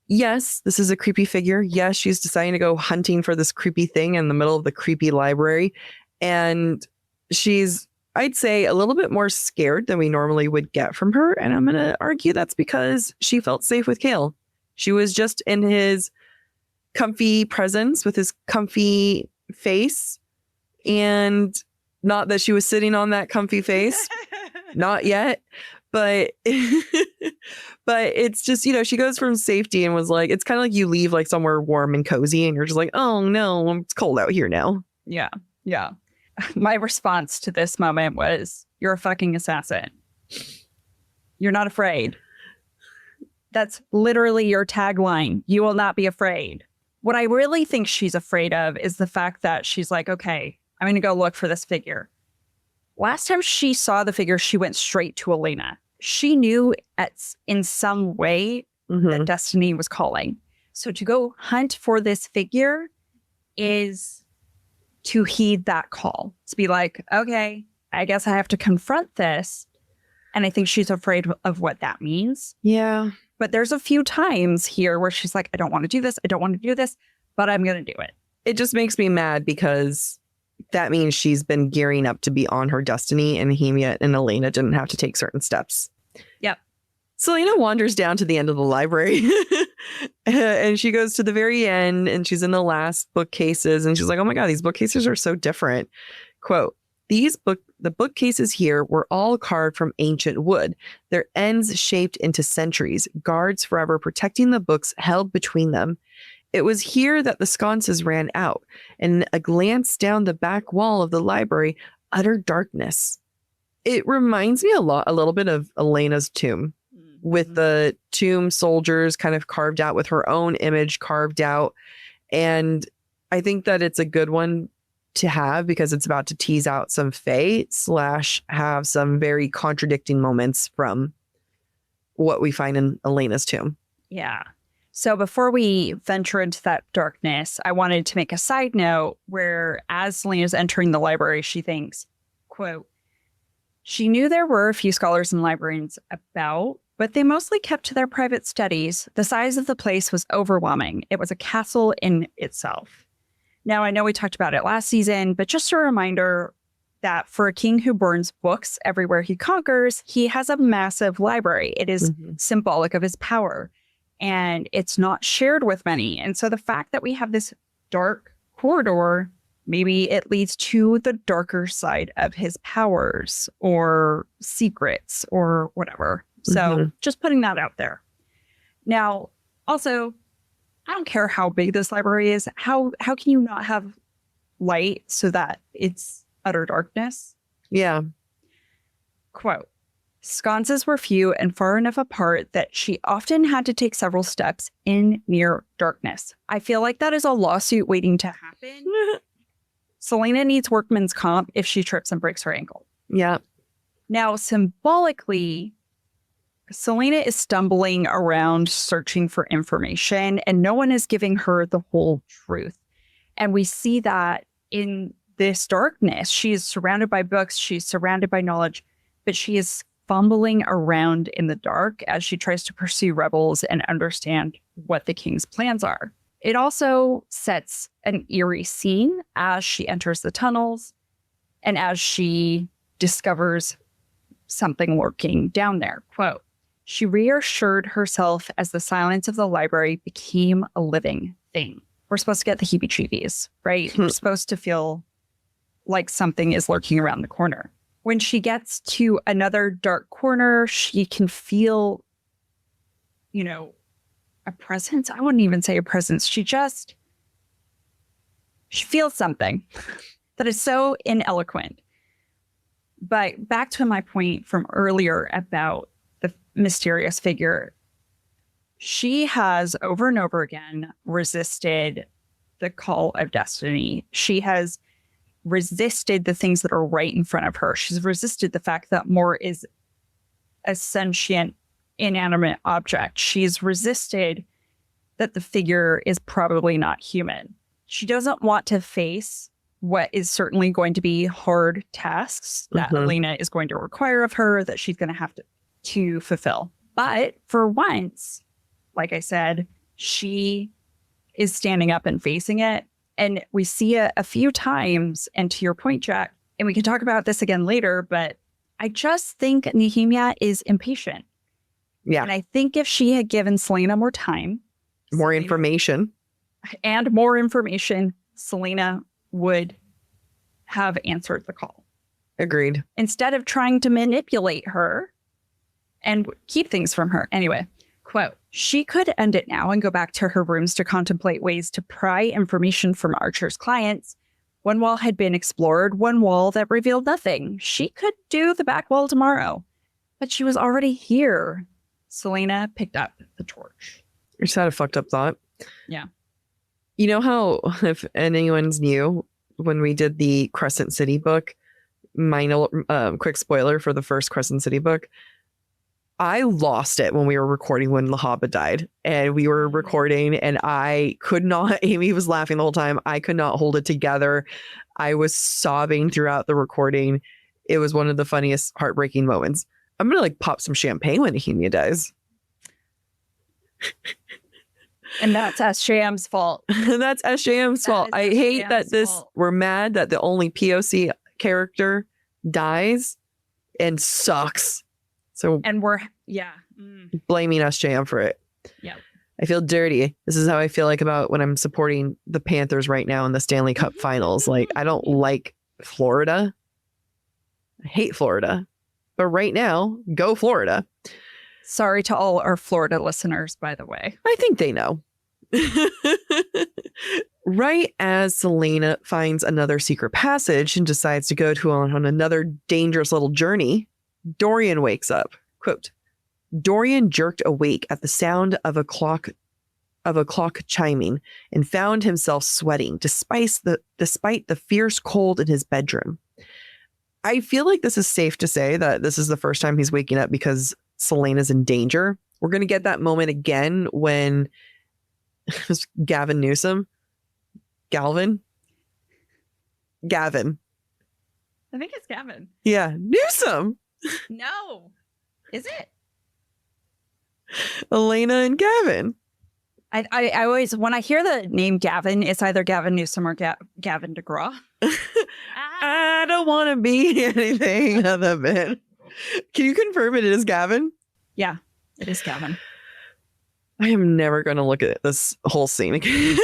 Yes, this is a creepy figure. Yes, she's deciding to go hunting for this creepy thing in the middle of the creepy library. And she's, I'd say, a little bit more scared than we normally would get from her. And I'm going to argue that's because she felt safe with Chaol. She was just in his comfy presence with his comfy face, and not that she was sitting on that comfy face, not yet, but it's just, she goes from safety and was like, it's kind of like you leave like somewhere warm and cozy and you're just like, oh no, it's cold out here now. Yeah. My response to this moment was, you're a fucking assassin. You're not afraid. That's literally your tagline. You will not be afraid. What I really think she's afraid of is the fact that she's like, okay, I'm going to go look for this figure. Last time she saw the figure, she went straight to Elena. She knew in some way that destiny was calling. So to go hunt for this figure is to heed that call. To be like, okay, I guess I have to confront this. And I think she's afraid of what that means. Yeah. But there's a few times here where she's like, I don't want to do this. I don't want to do this, but I'm going to do it. It just makes me mad because that means she's been gearing up to be on her destiny, and Nehemia and Elena didn't have to take certain steps. Yep. Selena wanders down to the end of the library and she goes to the very end and she's in the last bookcases and she's like, oh my God, these bookcases are so different. Quote, the bookcases here were all carved from ancient wood, their ends shaped into sentries, guards forever protecting the books held between them. It was here that the sconces ran out, and a glance down the back wall of the library, utter darkness. It reminds me a little bit of Elena's tomb, with the tomb soldiers kind of carved out with her own image carved out. And I think that it's a good one to have because it's about to tease out some fate / have some very contradicting moments from what we find in Elena's tomb. Yeah. So before we venture into that darkness, I wanted to make a side note where as Selena's entering the library, she thinks, quote, she knew there were a few scholars and librarians about, but they mostly kept to their private studies. The size of the place was overwhelming. It was a castle in itself. Now, I know we talked about it last season, but just a reminder that for a king who burns books everywhere he conquers, he has a massive library. It is symbolic of his power, and it's not shared with many. And so the fact that we have this dark corridor, maybe it leads to the darker side of his powers or secrets or whatever. So just putting that out there. Now, also, I don't care how big this library is. How can you not have light so that it's utter darkness? Yeah. Quote, sconces were few and far enough apart that she often had to take several steps in near darkness. I feel like that is a lawsuit waiting to happen. Selena needs workman's comp if she trips and breaks her ankle. Yeah. Now, symbolically, Selena is stumbling around searching for information and no one is giving her the whole truth. And we see that in this darkness. She is surrounded by books. She's surrounded by knowledge, but she is fumbling around in the dark as she tries to pursue rebels and understand what the king's plans are. It also sets an eerie scene as she enters the tunnels and as she discovers something lurking down there. Quote, she reassured herself as the silence of the library became a living thing. We're supposed to get the heebie-jeebies, right? We're supposed to feel like something is lurking around the corner. When she gets to another dark corner, she can feel, a presence. I wouldn't even say a presence. She feels something that is so ineloquent. But back to my point from earlier about the mysterious figure, she has over and over again resisted the call of destiny. She has resisted the things that are right in front of her. She's resisted the fact that Moore is a sentient, inanimate object. She's resisted that the figure is probably not human. She doesn't want to face what is certainly going to be hard tasks that Elena is going to require of her, that she's going to have to fulfill. But for once, like I said, she is standing up and facing it. And we see it a few times. And to your point, Jack, and we can talk about this again later, but I just think Nehemia is impatient. Yeah. And I think if she had given Selena more time, more information, Selena would have answered the call. Agreed. Instead of trying to manipulate her and keep things from her. Anyway, quote, she could end it now and go back to her rooms to contemplate ways to pry information from Archer's clients. One wall had been explored, one wall that revealed nothing. She could do the back wall tomorrow, but she was already here. Selena picked up the torch. I just had a fucked up thought. Yeah. You know how, if anyone's new, when we did the Crescent City book, minor quick spoiler for the first Crescent City book, I lost it when we were recording when Lahaba died. And we were recording and I could not, Amy was laughing the whole time. I could not hold it together. I was sobbing throughout the recording. It was one of the funniest, heartbreaking moments. I'm going to like pop some champagne when Nehemia dies. And that's SJM's fault. That's SJM's fault. I hate that we're mad that the only POC character dies and sucks. So and we're blaming SJM for it. Yeah. I feel dirty. This is how I feel like about when I'm supporting the Panthers right now in the Stanley Cup finals. Like, I don't like Florida. I hate Florida. But right now, go Florida. Sorry to all our Florida listeners, by the way. I think they know. Right as Selena finds another secret passage and decides to go on another dangerous little journey, Dorian wakes up. Quote, Dorian jerked awake at the sound of a clock chiming and found himself sweating despite the fierce cold in his bedroom. I feel like this is safe to say that this is the first time he's waking up because Selena's in danger. We're going to get that moment again when Gavin. I think it's Gavin. Yeah, Newsom. No. Is it? Elena and Gavin. I always, when I hear the name Gavin, it's either Gavin Newsom or Gavin DeGraw. I don't want to be anything other than. Can you confirm it is Gavin? Yeah, it is Gavin. I am never going to look at this whole scene again.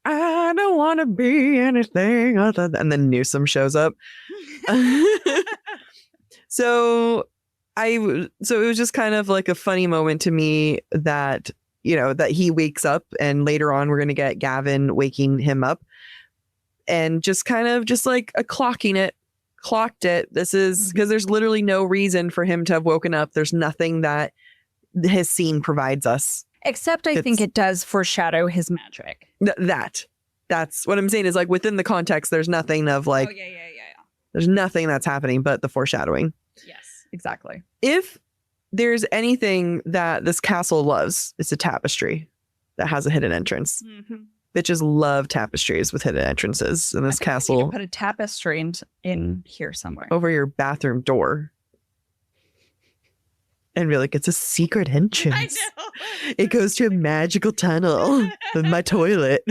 I don't want to be anything other than. And then Newsom shows up. So it was just kind of like a funny moment to me that, you know, that he wakes up and later on we're going to get Gavin waking him up and just kind of just like a clocked it. This is because there's literally no reason for him to have woken up. There's nothing that his scene provides us. Except I think it does foreshadow his magic. That's what I'm saying is like within the context, there's nothing of like, yeah. There's nothing that's happening but the foreshadowing. Yes, exactly. If there's anything that this castle loves, it's a tapestry that has a hidden entrance. Mm-hmm. Bitches love tapestries with hidden entrances in this castle. You put a tapestry in here somewhere. Over your bathroom door. And really, it's a secret entrance. I know. It goes to a magical tunnel with my toilet.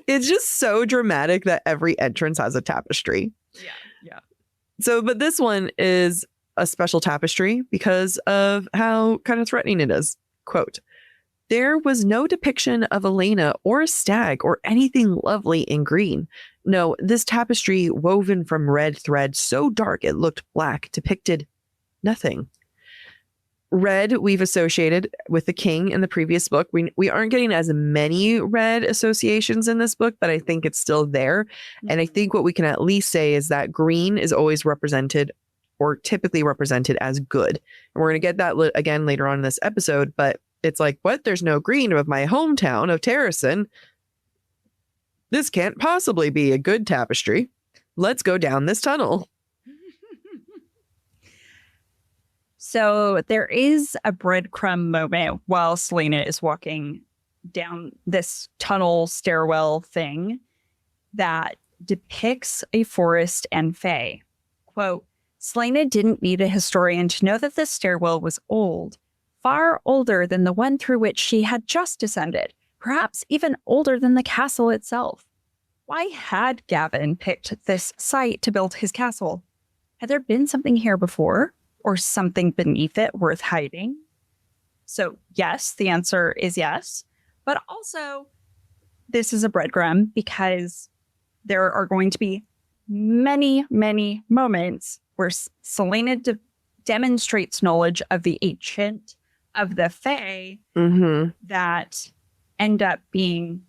It's just so dramatic that every entrance has a tapestry. Yeah. So, but this one is a special tapestry because of how kind of threatening it is. Quote, there was no depiction of Elena or a stag or anything lovely in green. No, this tapestry woven from red thread so dark it looked black depicted nothing. Red we've associated with the king in the previous book. We aren't getting as many red associations in this book, but I think it's still there. Mm-hmm. And I think what we can at least say is that green is always represented or typically represented as good. And we're going to get that again later on in this episode, but it's like, what? There's no green of my hometown of Terracin. This can't possibly be a good tapestry. Let's go down this tunnel. So there is a breadcrumb moment while Selena is walking down this tunnel stairwell thing that depicts a forest and fae. Quote, Selena didn't need a historian to know that this stairwell was old, far older than the one through which she had just descended, perhaps even older than the castle itself. Why had Gavin picked this site to build his castle? Had there been something here before? Or something beneath it worth hiding? So yes, the answer is yes. But also, this is a breadcrumb because there are going to be many, many moments where Selena demonstrates knowledge of the ancient, of the fae, that end up being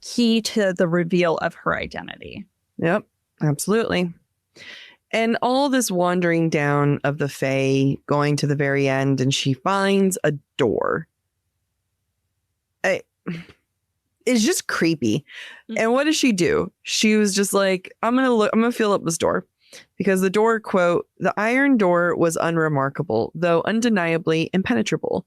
key to the reveal of her identity. Yep, absolutely. And all this wandering down of the Fae, going to the very end, and she finds a door. It's just creepy. And what does she do? She was just like, I'm gonna feel up this door. Because the door, quote, the iron door was unremarkable, though undeniably impenetrable.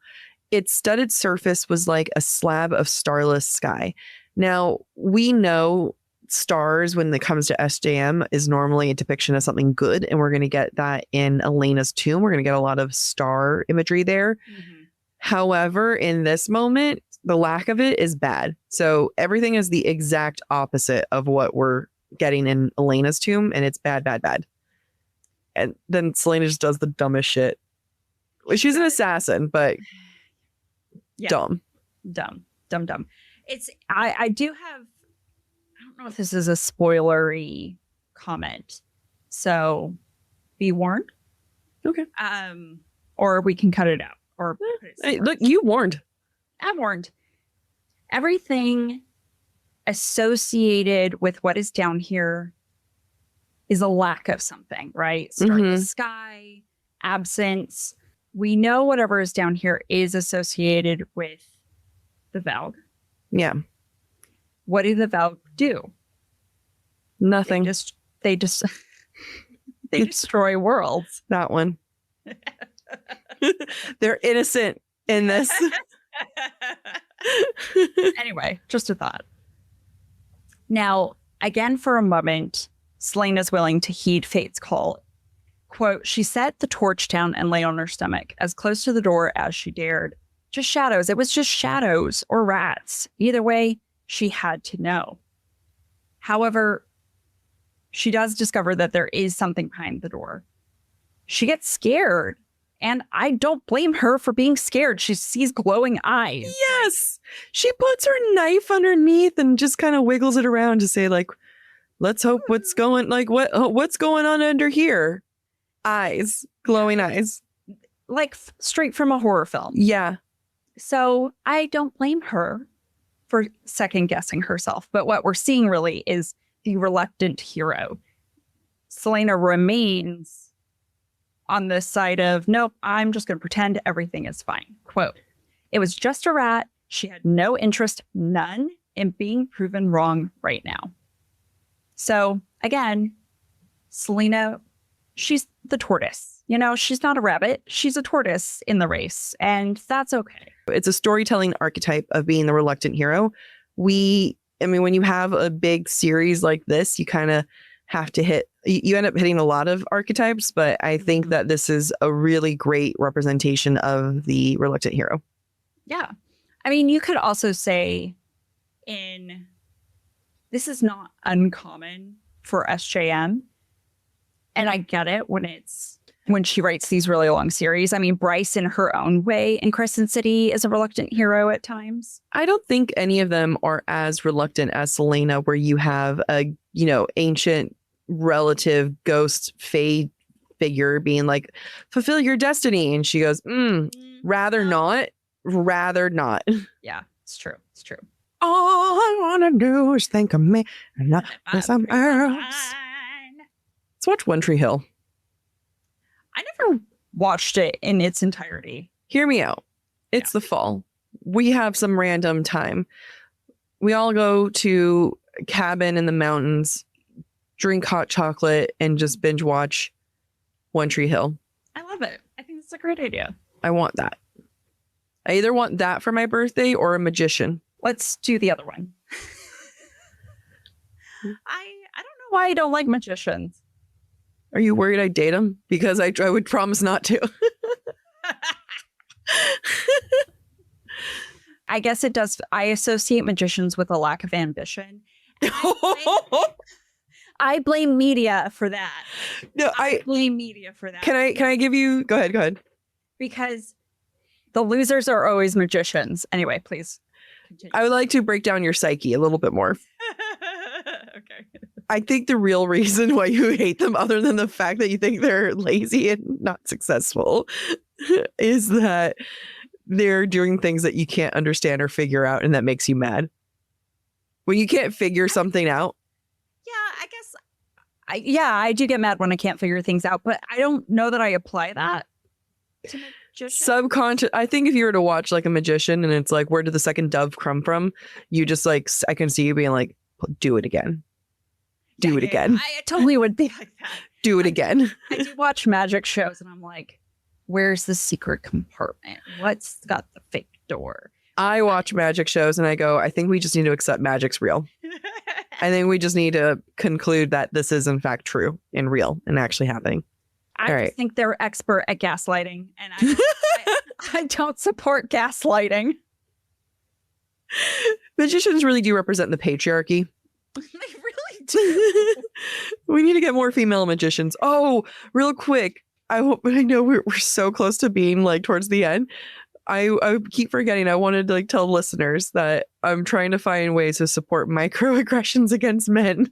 Its studded surface was like a slab of starless sky. Now, we know stars, when it comes to SJM, is normally a depiction of something good, and we're going to get that in Elena's tomb. We're going to get a lot of star imagery there. Mm-hmm. However, in this moment, the lack of it is bad. So everything is the exact opposite of what we're getting in Elena's tomb, and it's bad, bad, bad. And then Selena just does the dumbest shit. She's an assassin, but dumb. It's I do have, I don't know if this is a spoilery comment, so be warned. Okay. Or we can cut it out. Or hey, look, you warned. I'm warned. Everything associated with what is down here is a lack of something, right? Starless sky, absence. We know whatever is down here is associated with the Valg. Yeah. What do the Valg do? Nothing. They destroy worlds. That one. They're innocent in this. Anyway, just a thought. Now, again, for a moment, Selena's willing to heed fate's call. Quote, she set the torch down and lay on her stomach, as close to the door as she dared. Just shadows. It was just shadows or rats. Either way, she had to know. However, she does discover that there is something behind the door. She gets scared. And I don't blame her for being scared. She sees glowing eyes. Yes. She puts her knife underneath and just kind of wiggles it around to say, like, let's hope what's going on under here. Eyes, glowing eyes. Like straight from a horror film. Yeah. So I don't blame her for second guessing herself. But what we're seeing really is the reluctant hero. Selena remains on the side of, nope, I'm just going to pretend everything is fine. Quote, it was just a rat. She had no interest, none, in being proven wrong right now. So again, Selena, she's the tortoise. You know, she's not a rabbit. She's a tortoise in the race. And that's okay. It's a storytelling archetype of being the reluctant hero. When you have a big series like this, you kind of have to you end up hitting a lot of archetypes, but I think that this is a really great representation of the reluctant hero. Yeah. I mean, you could also say this is not uncommon for SJM. And I get it when she writes these really long series. I mean, Bryce in her own way in Crescent City is a reluctant hero at times. I don't think any of them are as reluctant as Selena, where you have a, ancient relative ghost fae figure being like, fulfill your destiny. And she goes, rather not. Yeah, it's true. All I want to do is think of me and not something else. Let's watch One Tree Hill. I never watched it in its entirety. Hear me out. It's the fall. We have some random time. We all go to a cabin in the mountains, drink hot chocolate, and just binge watch One Tree Hill. I love it. I think it's a great idea. I want that. I either want that for my birthday or a magician. Let's do the other one. I don't know why I don't like magicians. Are you worried I date him? Because I would promise not to. I guess it does. I associate magicians with a lack of ambition. I blame media for that. No, I blame media for that. Can I give you? Go ahead. Because the losers are always magicians. Anyway, please continue. I would like to break down your psyche a little bit more. Okay. I think the real reason why you hate them, other than the fact that you think they're lazy and not successful, is that they're doing things that you can't understand or figure out, and that makes you mad. When you can't figure something out. Yeah, I guess I do get mad when I can't figure things out, but I don't know that I apply that to magicians. Subconscious. I think if you were to watch like a magician and it's like, where did the second dove come from? You just like, I can see you being like, do it again. Do it again. I totally would be like that. Do it again. I do watch magic shows and I'm like, where's the secret compartment? What's got the fake door? I watch magic shows and I go, I think we just need to accept magic's real. I think we just need to conclude that this is in fact true and real and actually happening. I just think they're expert at gaslighting, and I don't support gaslighting. Magicians really do represent the patriarchy. They really do. We need to get more female magicians. Oh, real quick. I know we're so close to being like towards the end. I keep forgetting. I wanted to like tell listeners that I'm trying to find ways to support microaggressions against men.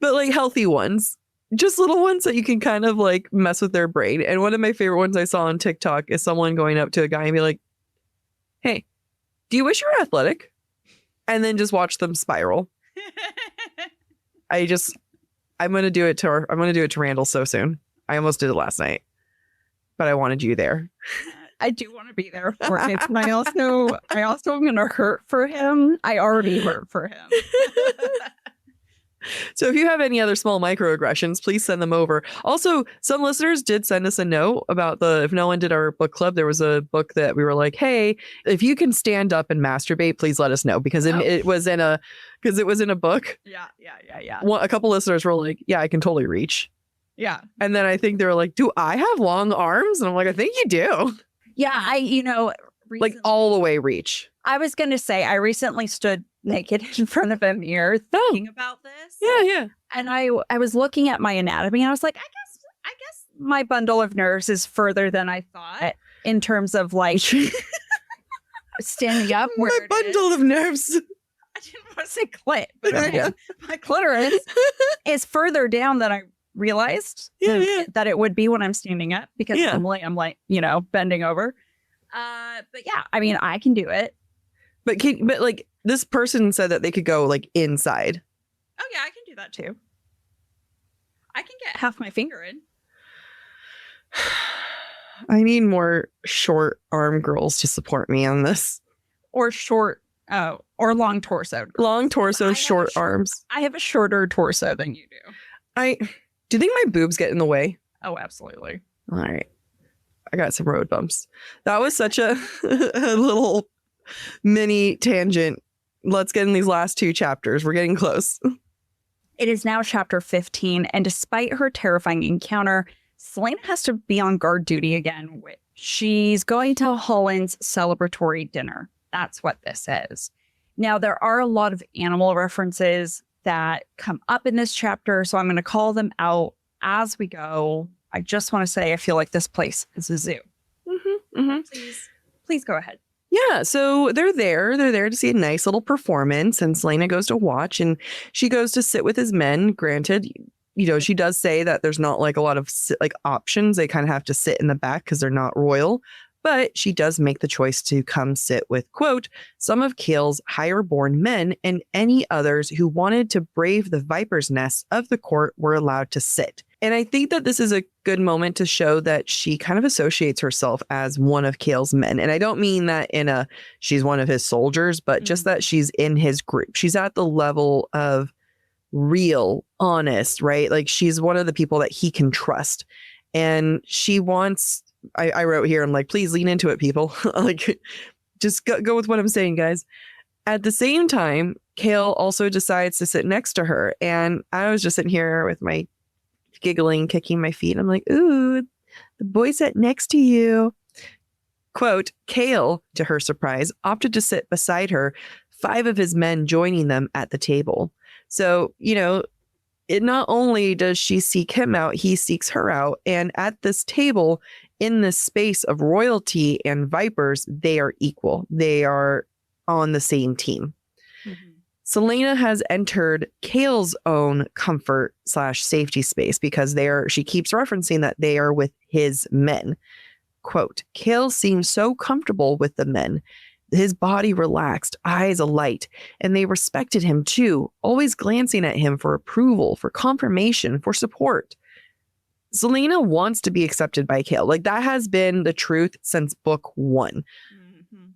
But like healthy ones. Just little ones that you can kind of like mess with their brain. And one of my favorite ones I saw on TikTok is someone going up to a guy and be like, hey, do you wish you were athletic? And then just watch them spiral. I'm going to do it to Randall so soon. I almost did it last night, but I wanted you there. I do want to be there for it. And I also am going to hurt for him. I already hurt for him. So if you have any other small microaggressions, please send them over. Also, some listeners did send us a note about if no one did our book club, there was a book that we were like, hey, if you can stand up and masturbate, please let us know, because it was in a book. Yeah. A couple listeners were like, yeah, I can totally reach. Yeah. And then I think they were like, do I have long arms? And I'm like, I think you do. Yeah. Recently, like all the way reach. I was going to say, I recently stood naked in front of a mirror thinking about this. Yeah. And I was looking at my anatomy and I was like, I guess my bundle of nerves is further than I thought in terms of like standing up. My bundle of nerves. I didn't want to say clit, but my clitoris is further down than I realized that it would be when I'm standing up, because normally I'm like, bending over. But yeah, I mean, I can do it. But like this person said that they could go like inside. Oh yeah, I can do that too. I can get half my finger in. I need more short arm girls to support me on this. Or long torso. Long torso, short arms. I have a shorter torso than you do. Do you think my boobs get in the way? Oh, absolutely. All right. I got some road bumps. That was such a little mini tangent. Let's get in these last two chapters. We're getting close. It is now chapter 15, and despite her terrifying encounter, Selena has to be on guard duty again. She's going to Holland's celebratory dinner. That's what this is. Now, there are a lot of animal references that come up in this chapter, so I'm going to call them out as we go. I just want to say I feel like this place is a zoo. Please go ahead. Yeah, so they're there to see a nice little performance, and Selena goes to watch, and she goes to sit with his men. Granted, she does say that there's not like a lot of like options. They kind of have to sit in the back because they're not royal, but she does make the choice to come sit with, quote, some of Cale's higher-born men, and any others who wanted to brave the viper's nest of the court were allowed to sit. And I think that this is a good moment to show that she kind of associates herself as one of Cale's men. And I don't mean that she's one of his soldiers, but just that she's in his group. She's at the level of real, honest, right? Like she's one of the people that he can trust. And she wants, I wrote here, I'm like, please lean into it, people. Like, just go with what I'm saying, guys. At the same time, Cale also decides to sit next to her. And I was just sitting here with my giggling, kicking my feet. I'm like, ooh, the boy sat next to you. Quote, Cale, to her surprise, opted to sit beside her, 5 of his men joining them at the table. So, it not only does she seek him out, he seeks her out. And at this table, in this space of royalty and vipers, they are equal. They are on the same team. Selena has entered Cale's own comfort / safety space because she keeps referencing that they are with his men. Quote, Cale seems so comfortable with the men. his body relaxed, eyes alight, and they respected him too, always glancing at him for approval, for confirmation, for support. Selena wants to be accepted by Chaol. Like, that has been the truth since book one.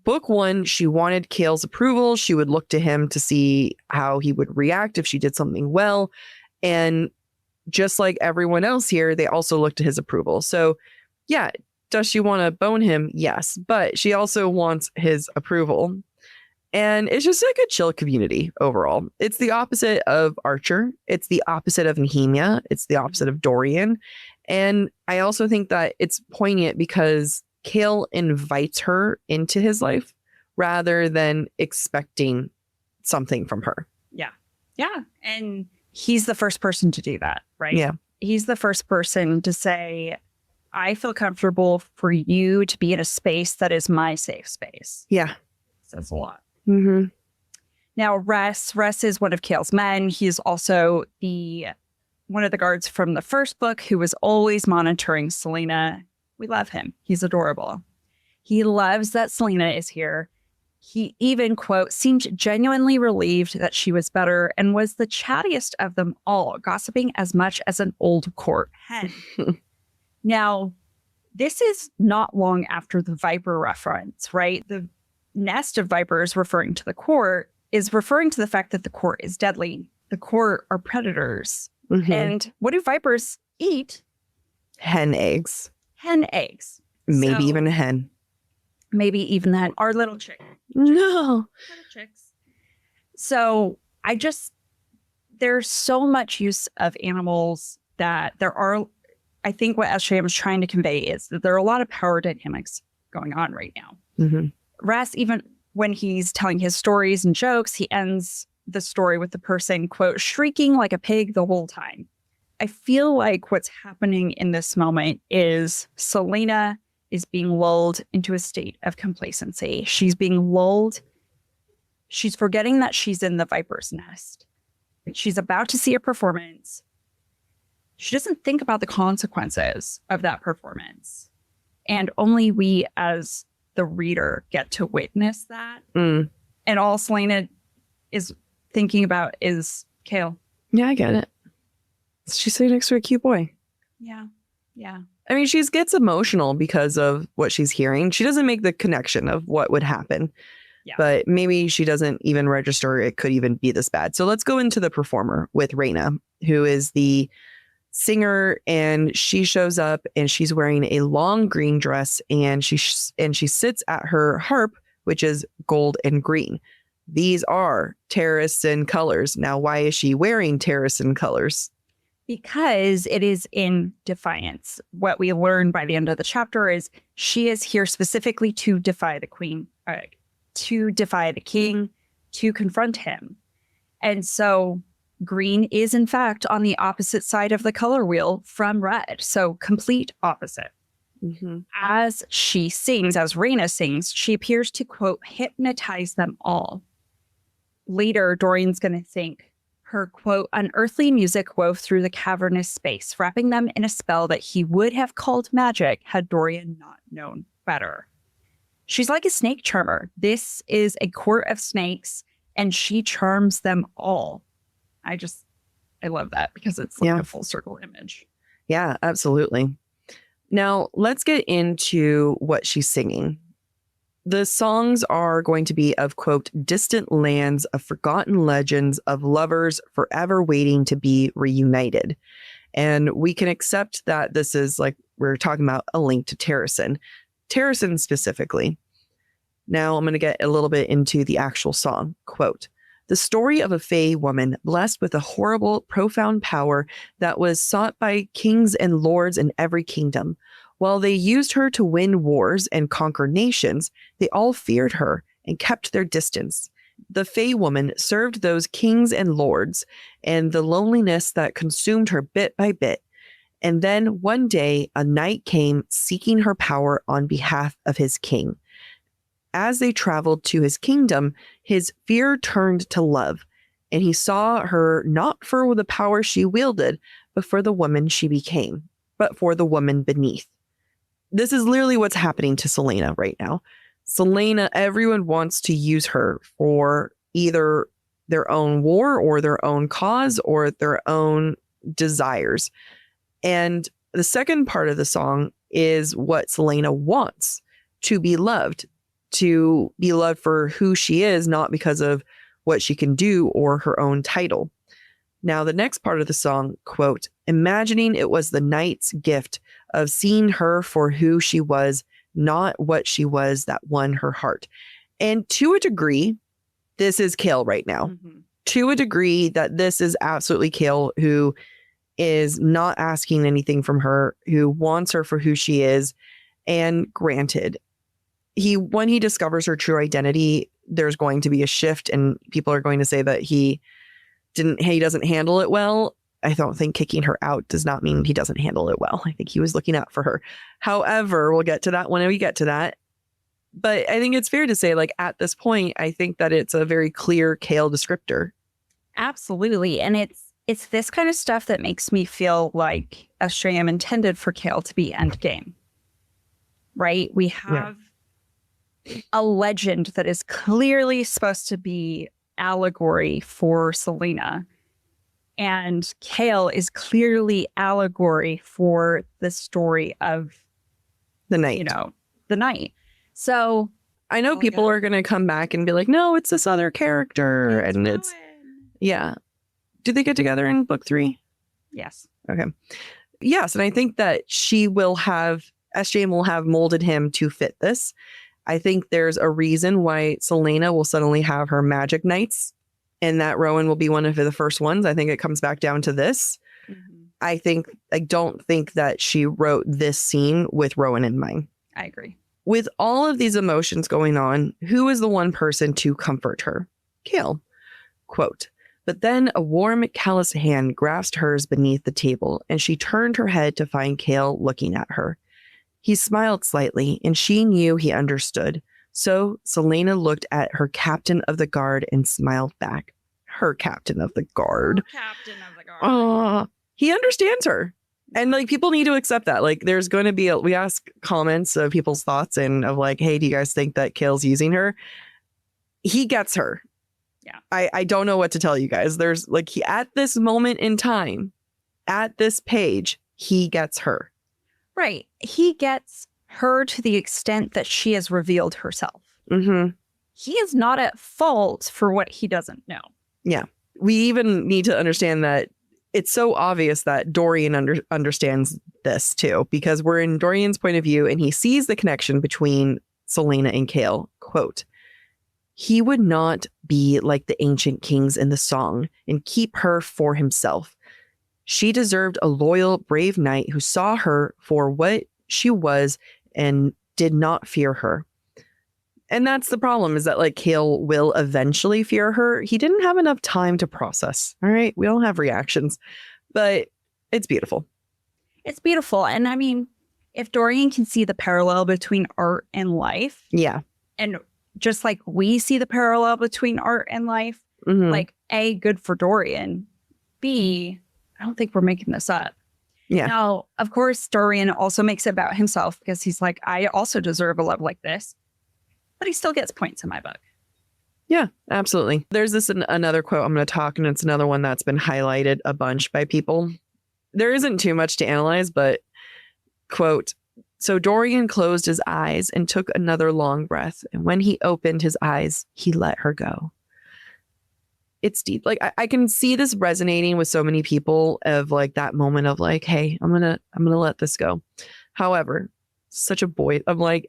Book one, she wanted Chaol's approval. She would look to him to see how he would react if she did something well. And just like everyone else here, they also look to his approval. So yeah, does she want to bone him? Yes, but she also wants his approval. And it's just like a chill community overall. It's the opposite of Archer. It's the opposite of Nehemia. It's the opposite of Dorian. And I also think that it's poignant because Chaol invites her into his life rather than expecting something from her. Yeah. Yeah. And he's the first person to do that, right? Yeah. He's the first person to say, I feel comfortable for you to be in a space that is my safe space. Yeah. Says a lot. Mm-hmm. Now, Russ is one of Chaol's men. He's also one of the guards from the first book who was always monitoring Selena. We love him. He's adorable. He loves that Selena is here. He even, quote, seemed genuinely relieved that she was better and was the chattiest of them all, gossiping as much as an old court hen. Now, this is not long after the Viper reference, right? The nest of vipers referring to the court is referring to the fact that the court is deadly. The court are predators. Mm-hmm. And what do vipers eat? Hen eggs. Hen eggs. Maybe even a hen. Maybe even that. Our little chick. No. Little chicks. So there's so much use of animals that there are, I think what SJM is trying to convey is that there are a lot of power dynamics going on right now. Mm-hmm. Ras, even when he's telling his stories and jokes, he ends the story with the person, quote, shrieking like a pig the whole time. I feel like what's happening in this moment is Selena is being lulled into a state of complacency. She's being lulled. She's forgetting that she's in the viper's nest. She's about to see a performance. She doesn't think about the consequences of that performance. And only we as the reader get to witness that. Mm. And all Selena is thinking about is Chaol. Yeah, I get it. She's sitting next to a cute boy. Yeah. Yeah. I mean, she gets emotional because of what she's hearing. She doesn't make the connection of what would happen. Yeah. But maybe she doesn't even register it could even be this bad. So let's go into the performer with Reina, who is the singer, and she shows up and she's wearing a long green dress and she sits at her harp, which is gold and green. These are Terrasen colors. Now, why is she wearing Terrasen colors? Because it is in defiance. What we learn by the end of the chapter is she is here specifically to defy the queen, to defy the king, to confront him. And so green is, in fact, on the opposite side of the color wheel from red. So complete opposite. Mm-hmm. As she sings, as Reina sings, she appears to, quote, hypnotize them all. Later, Dorian's going to think, her, quote, unearthly music wove through the cavernous space, wrapping them in a spell that he would have called magic had Dorian not known better. She's like a snake charmer. This is a court of snakes, and she charms them all. I love that because it's like a full circle image. Yeah, absolutely. Now, let's get into what she's singing. The songs are going to be of, quote, distant lands, of forgotten legends, of lovers forever waiting to be reunited. And we can accept that this is, like we're talking about, a link to Terrasen specifically. Now I'm going to get a little bit into the actual song. Quote, the story of a Fae woman blessed with a horrible, profound power that was sought by kings and lords in every kingdom. While they used her to win wars and conquer nations, they all feared her and kept their distance. The Fae woman served those kings and lords, and the loneliness that consumed her bit by bit. And then one day, a knight came seeking her power on behalf of his king. As they traveled to his kingdom, his fear turned to love, and he saw her not for the power she wielded, but for the woman she became, but for the woman beneath. This is literally what's happening to Selena right now. Selena, everyone wants to use her for either their own war or their own cause or their own desires. And the second part of the song is what Selena wants: to be loved for who she is, not because of what she can do or her own title. Now, the next part of the song, quote, imagining it was the night's gift of seeing her for who she was, not what she was that won her heart. And to a degree, this is Kale right now. Mm-hmm. To a degree that this is absolutely Kale, who is not asking anything from her, who wants her for who she is. And granted, when he discovers her true identity, there's going to be a shift and people are going to say that he doesn't handle it well. I don't think kicking her out does not mean he doesn't handle it well. I think he was looking out for her. However, we'll get to that when we get to that. But I think it's fair to say, like, at this point, I think that it's a very clear Kale descriptor. Absolutely. And it's this kind of stuff that makes me feel like SJM intended for Kale to be endgame. Right? We have a legend that is clearly supposed to be allegory for Selena. And Kale is clearly allegory for the story of the night. The night. So I know people are going to come back and be like, no, it's this other character. And it's, yeah. Do they get together in book 3? Yes. Okay. Yes. And I think that SJM will have molded him to fit this. I think there's a reason why Selena will suddenly have her magic nights and that Rowan will be one of the first ones. I think it comes back down to this. Mm-hmm. I don't think that she wrote this scene with Rowan in mind. I agree. With all of these emotions going on, who is the one person to comfort her? Kale. Quote, but then a warm, callous hand grasped hers beneath the table, and she turned her head to find Kale looking at her. He smiled slightly, and she knew he understood. So Selena looked at her captain of the guard and smiled back. Her captain of the guard. He understands her. And like, people need to accept that. Like, there's going to be we ask comments of people's thoughts and of like, hey, do you guys think that Kale's using her? He gets her. Yeah. I don't know what to tell you guys. There's like, at this moment in time, at this page, he gets her. Right. He gets her to the extent that she has revealed herself. Mm-hmm. He is not at fault for what he doesn't know. Yeah. We even need to understand that it's so obvious that Dorian understands this too, because we're in Dorian's point of view and he sees the connection between Selena and Kale. Quote, he would not be like the ancient kings in the song and keep her for himself. She deserved a loyal, brave knight who saw her for what she was and did not fear her. And that's the problem, is that like Kale will eventually fear her. He didn't have enough time to process. All right. We all have reactions, but it's beautiful. It's beautiful. And I mean, if Dorian can see the parallel between art and life. Yeah. And just like we see the parallel between art and life, mm-hmm. like A, good for Dorian. B, I don't think we're making this up. Yeah. Now, of course, Dorian also makes it about himself because he's like, I also deserve a love like this. But he still gets points in my book. Yeah, absolutely. There's another quote I'm going to talk, and it's another one that's been highlighted a bunch by people. There isn't too much to analyze, but quote, so Dorian closed his eyes and took another long breath. And when he opened his eyes, he let her go. It's deep. Like I can see this resonating with so many people of like that moment of like, hey, I'm going to let this go. However, such a boy. I'm like,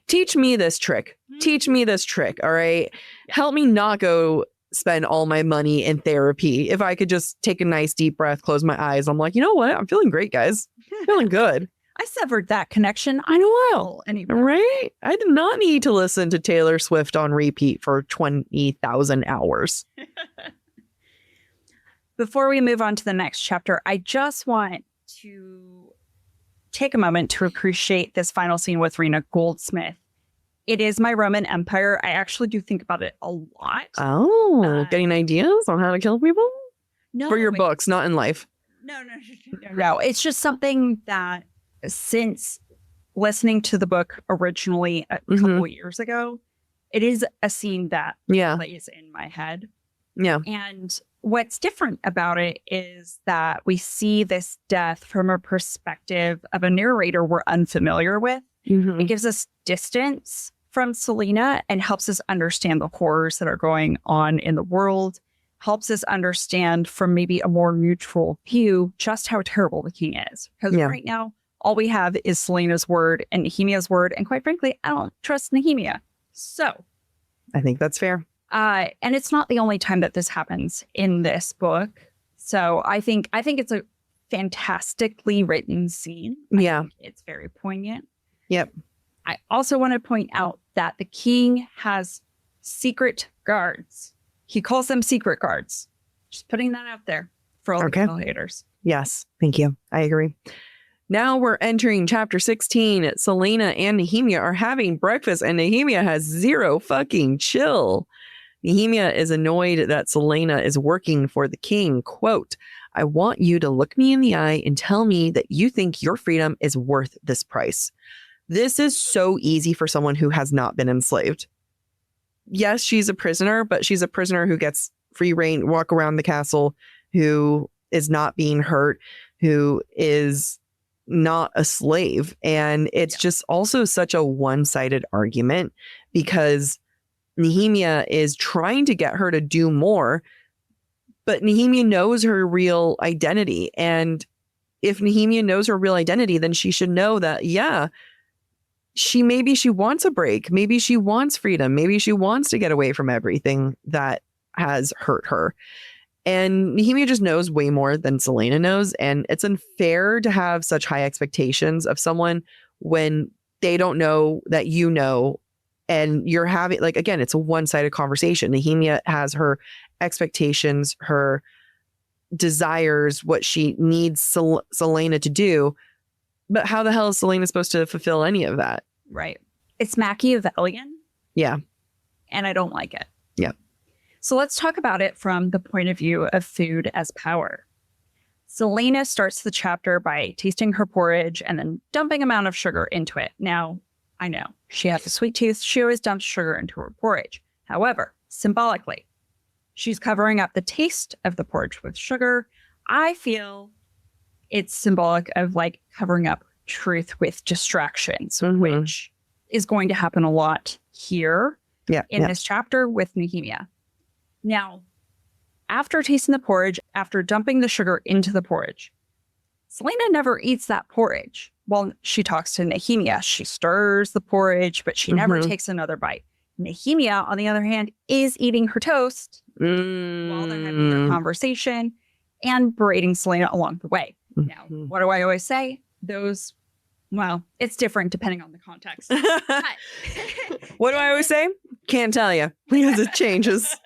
teach me this trick. Teach me this trick. All right. Help me not go spend all my money in therapy. If I could just take a nice deep breath, close my eyes. I'm like, you know what? I'm feeling great, guys. I'm feeling good. I severed that connection. I know anymore. Right? I did not need to listen to Taylor Swift on repeat for 20,000 hours. Before we move on to the next chapter, I just want to take a moment to appreciate this final scene with Rena Goldsmith. It is my Roman Empire. I actually do think about it a lot. Oh, getting ideas on how to kill people? No. For your books, not in life. No. It's just something that since listening to the book originally a couple years ago, it is a scene that plays in my head. Yeah. And what's different about it is that we see this death from a perspective of a narrator we're unfamiliar with. It gives us distance from Selena and helps us understand the horrors that are going on in the world, helps us understand from maybe a more neutral view just how terrible the king is. Because right now, all we have is Selena's word and Nehemiah's word. And quite frankly, I don't trust Nehemiah. So I think that's fair. And it's not the only time that this happens in this book. So I think it's a fantastically written scene. I think it's very poignant. Yep. I also want to point out that the king has secret guards. He calls them secret guards. Just putting that out there for all the Kindle haters. Yes. Thank you. I agree. Now we're entering chapter 16. Selena and Nehemiah are having breakfast and Nehemiah has zero fucking chill. Nehemiah is annoyed that Selena is working for the king. Quote, I want you to look me in the eye and tell me that you think your freedom is worth this price. This is so easy for someone who has not been enslaved. Yes, she's a prisoner, but she's a prisoner who gets free reign, walk around the castle, who is not being hurt, who is not a slave. And it's just also such a one-sided argument because Nehemiah is trying to get her to do more, but Nehemiah knows her real identity. And if Nehemiah knows her real identity, then she should know that, she wants a break. Maybe she wants freedom. Maybe she wants to get away from everything that has hurt her. And Nehemiah just knows way more than Selena knows. And it's unfair to have such high expectations of someone when they don't know that you know. And you're having, like, again, it's a one-sided conversation. Nehemiah has her expectations, her desires, what she needs Selena to do. But how the hell is Selena supposed to fulfill any of that? Right. It's Machiavellian. Yeah. And I don't like it. Yeah. So let's talk about it from the point of view of food as power. Selena starts the chapter by tasting her porridge and then dumping amount of sugar into it. Now, I know she has a sweet tooth. She always dumps sugar into her porridge. However, symbolically, she's covering up the taste of the porridge with sugar. I feel it's symbolic of like covering up truth with distractions, which is going to happen a lot here in this chapter with Nehemiah. Now, after tasting the porridge, after dumping the sugar into the porridge, Selena never eats that porridge. While she talks to Nehemiah, she stirs the porridge, but she never takes another bite. Nehemiah, on the other hand, is eating her toast while they're having their conversation and berating Selena along the way. Now, what do I always say? It's different depending on the context. What do I always say? Can't tell you because it changes.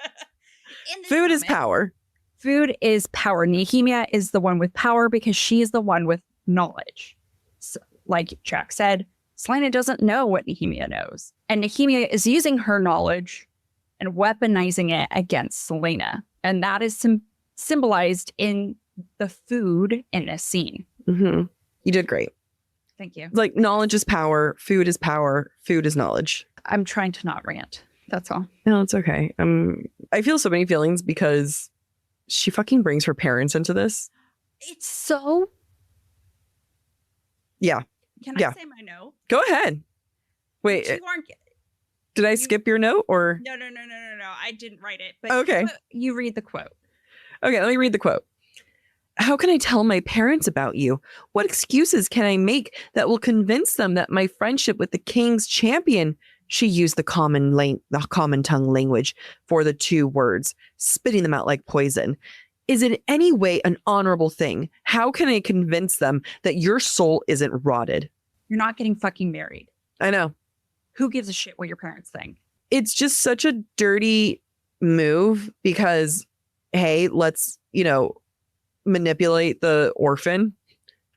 Food is power. Food is power. Nehemiah is the one with power because she is the one with knowledge. So, like Jack said, Selena doesn't know what Nehemiah knows. And Nehemiah is using her knowledge and weaponizing it against Selena. And that is symbolized in the food in this scene. You did great. Thank you. Like, knowledge is power. Food is power. Food is knowledge. I'm trying to not rant. That's all. No, it's okay. I feel so many feelings because she fucking brings her parents into this. It's so... Yeah. Can I say my note? Go ahead. Wait. Did I skip your note or? No. I didn't write it. But okay. You read the quote. Okay, let me read the quote. How can I tell my parents about you? What excuses can I make that will convince them that my friendship with the king's champion? She used the common tongue language for the two words, spitting them out like poison. Is it in any way an honorable thing? How can I convince them that your soul isn't rotted? You're not getting fucking married. I know. Who gives a shit what your parents think? It's just such a dirty move because, hey, let's, manipulate the orphan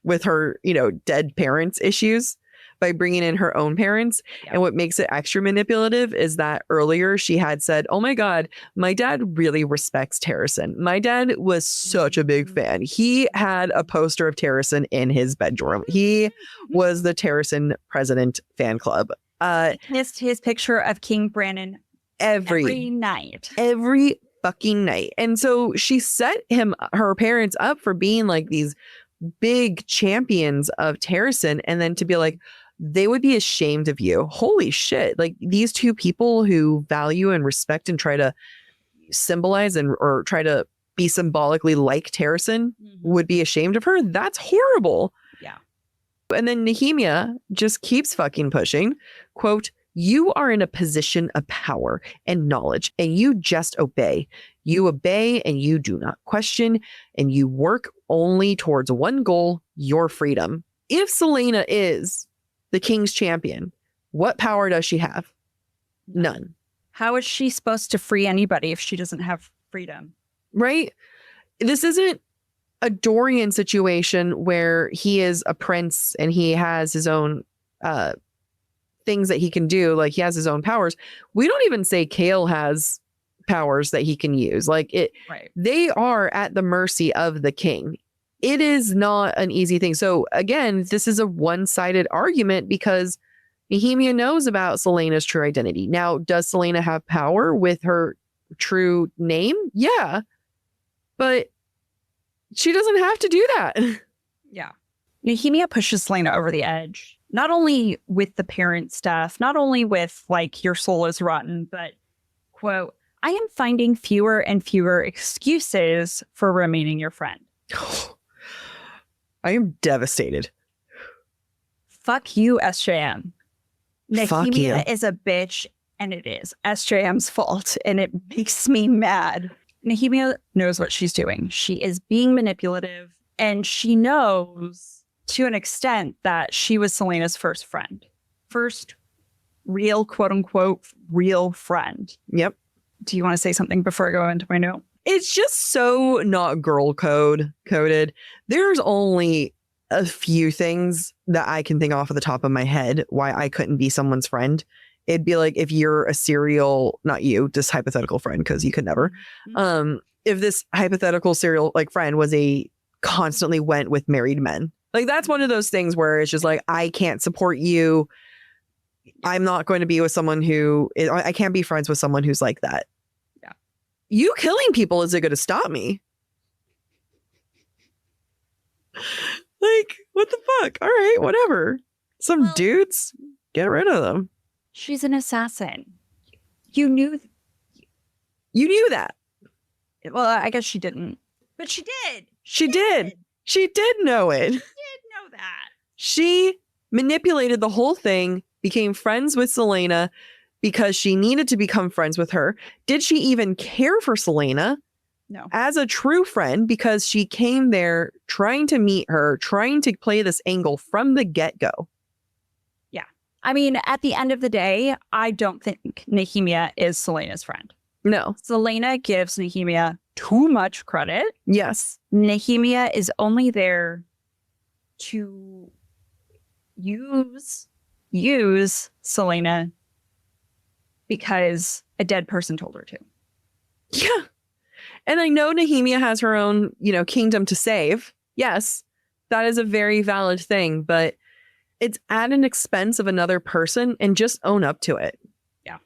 with her, dead parents issues. by bringing in her own parents. Yeah. And what makes it extra manipulative is that earlier she had said, oh my God, my dad really respects Terrason. My dad was such a big fan. He had a poster of Terrason in his bedroom. He was the Terrason president fan club. Missed his picture of King Brandon every night. Every fucking night. And so she set her parents up for being like these big champions of Terrason, and then to be like, they would be ashamed of you. Holy shit. Like these two people who value and respect and try to symbolize or try to be symbolically like Terrason would be ashamed of her. That's horrible. Yeah. And then Nehemia just keeps fucking pushing. Quote, you are in a position of power and knowledge, and you just obey. You obey and you do not question, and you work only towards one goal, your freedom. If Celaena is the king's champion, what power does she have? None. How is she supposed to free anybody if she doesn't have freedom? Right? This isn't a Dorian situation where he is a prince and he has his own things that he can do. Like he has his own powers. We don't even say Kale has powers that he can use. Like they are at the mercy of the king. It is not an easy thing. So again, this is a one-sided argument because Nehemia knows about Celaena's true identity. Now, does Celaena have power with her true name? Yeah. But she doesn't have to do that. Yeah. Nehemia pushes Celaena over the edge. Not only with the parent stuff, not only with like your soul is rotten, but quote, I am finding fewer and fewer excuses for remaining your friend. I am devastated. Fuck you, SJM. Fuck you. Nehemia is a bitch, and it is SJM's fault, and it makes me mad. Nehemia knows what she's doing. She is being manipulative, and she knows to an extent that she was Celaena's first friend. First real, quote unquote, real friend. Yep. Do you want to say something before I go into my note? It's just so not girl coded. There's only a few things that I can think off of the top of my head why I couldn't be someone's friend. It'd be like if you're a serial, not you, this hypothetical friend, because you could never. If this hypothetical serial like friend was constantly went with married men. Like that's one of those things where it's just like, I can't support you. I'm not going to be with someone I can't be friends with someone who's like that. Yeah. You killing people isn't going to stop me. Like, what the fuck? All right, whatever. Some dudes, get rid of them. She's an assassin. You knew that. Well, I guess she didn't. But she did. She did. She did know it. She did know that. She manipulated the whole thing, became friends with Celaena because she needed to become friends with her. Did she even care for Celaena? No. As a true friend, because she came there trying to meet her, trying to play this angle from the get-go. Yeah. I mean, at the end of the day, I don't think Nehemia is Celaena's friend. No. Celaena gives Nehemia too much credit. Yes. Nehemia is only there to use Celaena because a dead person told her to. Yeah. And I know Nehemia has her own, kingdom to save. Yes, that is a very valid thing, but it's at an expense of another person, and just own up to it. Yeah.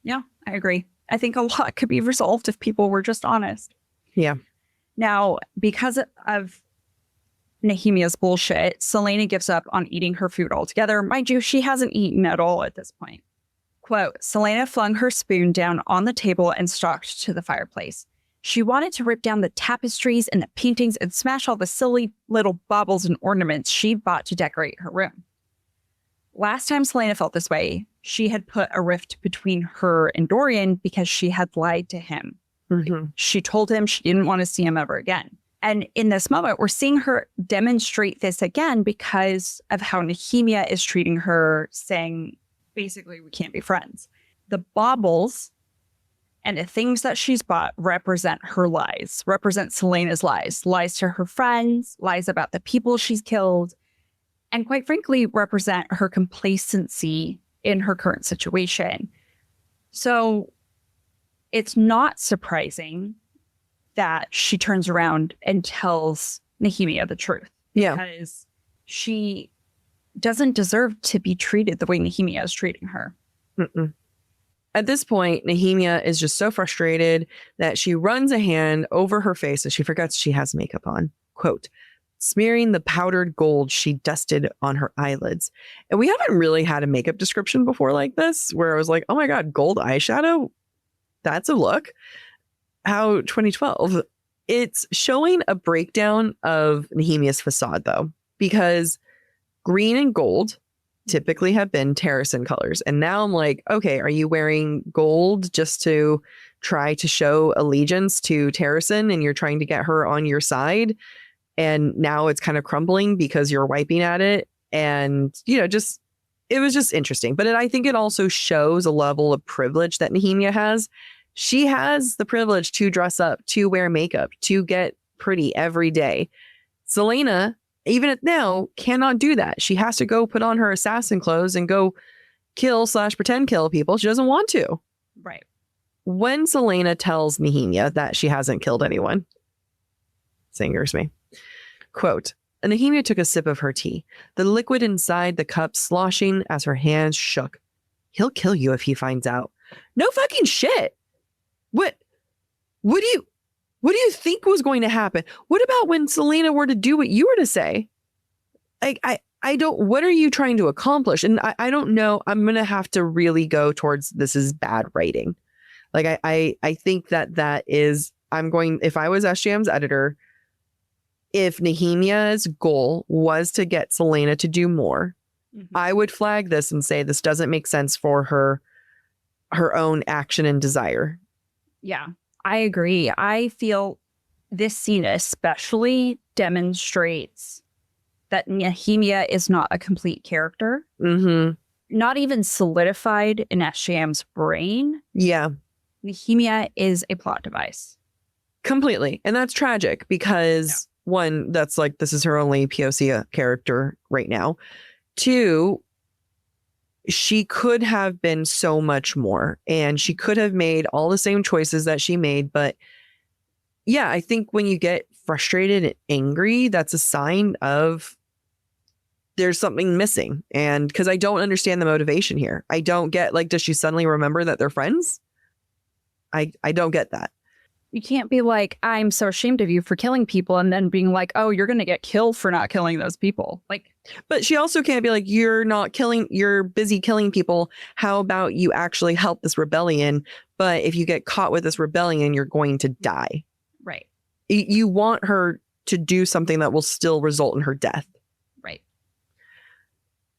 Yeah, I agree. I think a lot could be resolved if people were just honest. Yeah. Now, because of Nehemia's bullshit, Celaena gives up on eating her food altogether. Mind you, she hasn't eaten at all at this point. Quote, Celaena flung her spoon down on the table and stalked to the fireplace. She wanted to rip down the tapestries and the paintings and smash all the silly little baubles and ornaments she bought to decorate her room. Last time Celaena felt this way, she had put a rift between her and Dorian because she had lied to him. Mm-hmm. She told him she didn't want to see him ever again. And in this moment, we're seeing her demonstrate this again because of how Nehemia is treating her, saying, basically, we can't be friends. The baubles and the things that she's bought represent her lies, represent Celaena's lies to her friends, lies about the people she's killed. and quite frankly, represent her complacency in her current situation. So it's not surprising that she turns around and tells Nehemia the truth. Yeah. Because she doesn't deserve to be treated the way Nehemia is treating her. Mm-mm. At this point, Nehemia is just so frustrated that she runs a hand over her face and she forgets she has makeup on. Quote, smearing the powdered gold she dusted on her eyelids. And we haven't really had a makeup description before like this, where I was like, oh my God, gold eyeshadow? That's a look. How 2012. It's showing a breakdown of Nehemia's facade, though, because green and gold typically have been Terrasen colors. And now I'm like, okay, are you wearing gold just to try to show allegiance to Terrasen and you're trying to get her on your side? And now it's kind of crumbling because you're wiping at it. And, just it was just interesting. But I think it also shows a level of privilege that Nehemia has. She has the privilege to dress up, to wear makeup, to get pretty every day. Celaena, even now, cannot do that. She has to go put on her assassin clothes and go kill/pretend kill people. She doesn't want to. Right. When Celaena tells Nehemia that she hasn't killed anyone, this angers me. Quote, Nehemia took a sip of her tea, the liquid inside the cup sloshing as her hands shook. He'll kill you if he finds out. No fucking shit. What do you think was going to happen? What about when Celaena were to do what you were to say? I don't, what are you trying to accomplish? And I don't know. I'm going to have to really go towards this is bad writing. Like, I think that is, if I was SJM's editor, if Nehemia's goal was to get Celaena to do more, I would flag this and say, this doesn't make sense for her own action and desire. Yeah, I agree. I feel this scene especially demonstrates that Nehemia is not a complete character. Mm-hmm. Not even solidified in SJM's brain. Yeah. Nehemia is a plot device. Completely. And that's tragic because, one, that's like, this is her only POC character right now. Two, she could have been so much more and she could have made all the same choices that she made. But yeah, I think when you get frustrated and angry, that's a sign of there's something missing. And because I don't understand the motivation here. I don't get, like, does she suddenly remember that they're friends? I don't get that. You can't be like, I'm so ashamed of you for killing people and then being like, oh, you're going to get killed for not killing those people. Like, but she also can't be like, you're busy killing people. How about you actually help this rebellion? But if you get caught with this rebellion, you're going to die. Right. You want her to do something that will still result in her death. Right.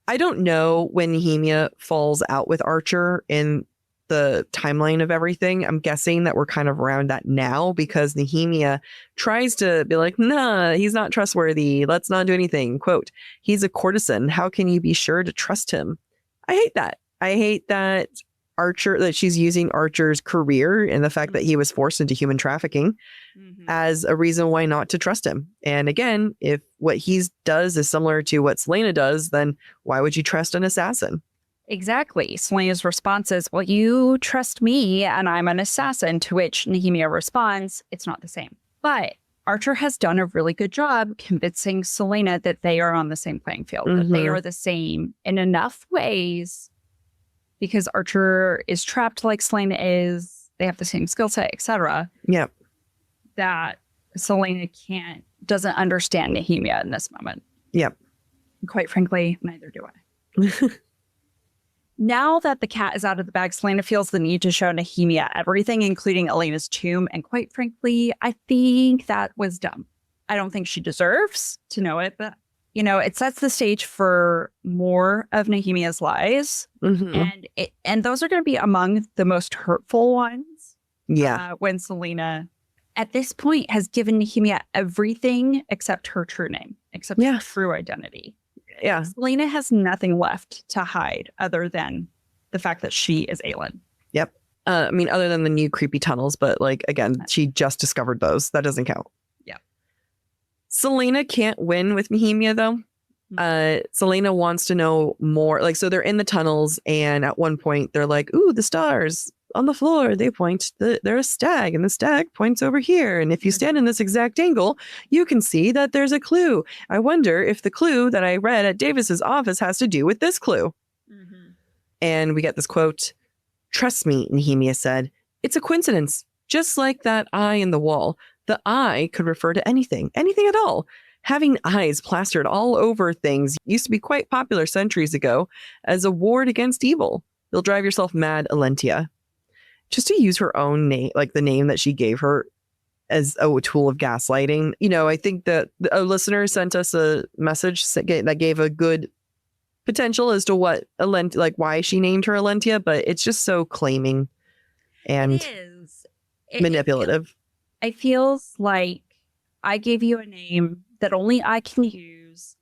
I don't know when Nehemia falls out with Archer in the timeline of everything. I'm guessing that we're kind of around that now because Nehemia tries to be like, nah, he's not trustworthy. Let's not do anything. Quote, he's a courtesan. How can you be sure to trust him? I hate that. I hate that she's using Archer's career and the fact that he was forced into human trafficking as a reason why not to trust him. And again, if what he does is similar to what Celaena does, then why would you trust an assassin? Exactly. Celaena's response is, well, you trust me and I'm an assassin, to which Nehemia responds, it's not the same. But Archer has done a really good job convincing Celaena that they are on the same playing field, that they are the same in enough ways because Archer is trapped like Celaena is, they have the same skill set, etc. Yep. That Celaena doesn't understand Nehemia in this moment. Yep. Quite frankly, neither do I. Now that the cat is out of the bag, Celaena feels the need to show Nehemia everything, including Elena's tomb. And quite frankly, I think that was dumb. I don't think she deserves to know it, but, it sets the stage for more of Nehemia's lies. And those are going to be among the most hurtful ones. Yeah. When Celaena, at this point, has given Nehemia everything except her true name, except her true identity. Yeah. Celaena has nothing left to hide other than the fact that she is Aelin. Yep. Other than the new creepy tunnels, but again, she just discovered those. That doesn't count. Yeah. Celaena can't win with Nehemia, though. Selena wants to know more. Like, so they're in the tunnels, and at one point they're like, ooh, the stars on the floor, they point, they're a stag, and the stag points over here. And if you stand in this exact angle, you can see that there's a clue. I wonder if the clue that I read at Davis's office has to do with this clue. Mm-hmm. And we get this quote, "Trust me," Nehemia said, "it's a coincidence. Just like that eye in the wall. The eye could refer to anything at all. Having eyes plastered all over things used to be quite popular centuries ago as a ward against evil. You'll drive yourself mad, Alentia." Just to use her own name, like the name that she gave her as a tool of gaslighting. You know, I think that a listener sent us a message that gave a good potential as to what like why she named her Alentia, but it's just so claiming and manipulative. It feels like I gave you a name that only I can use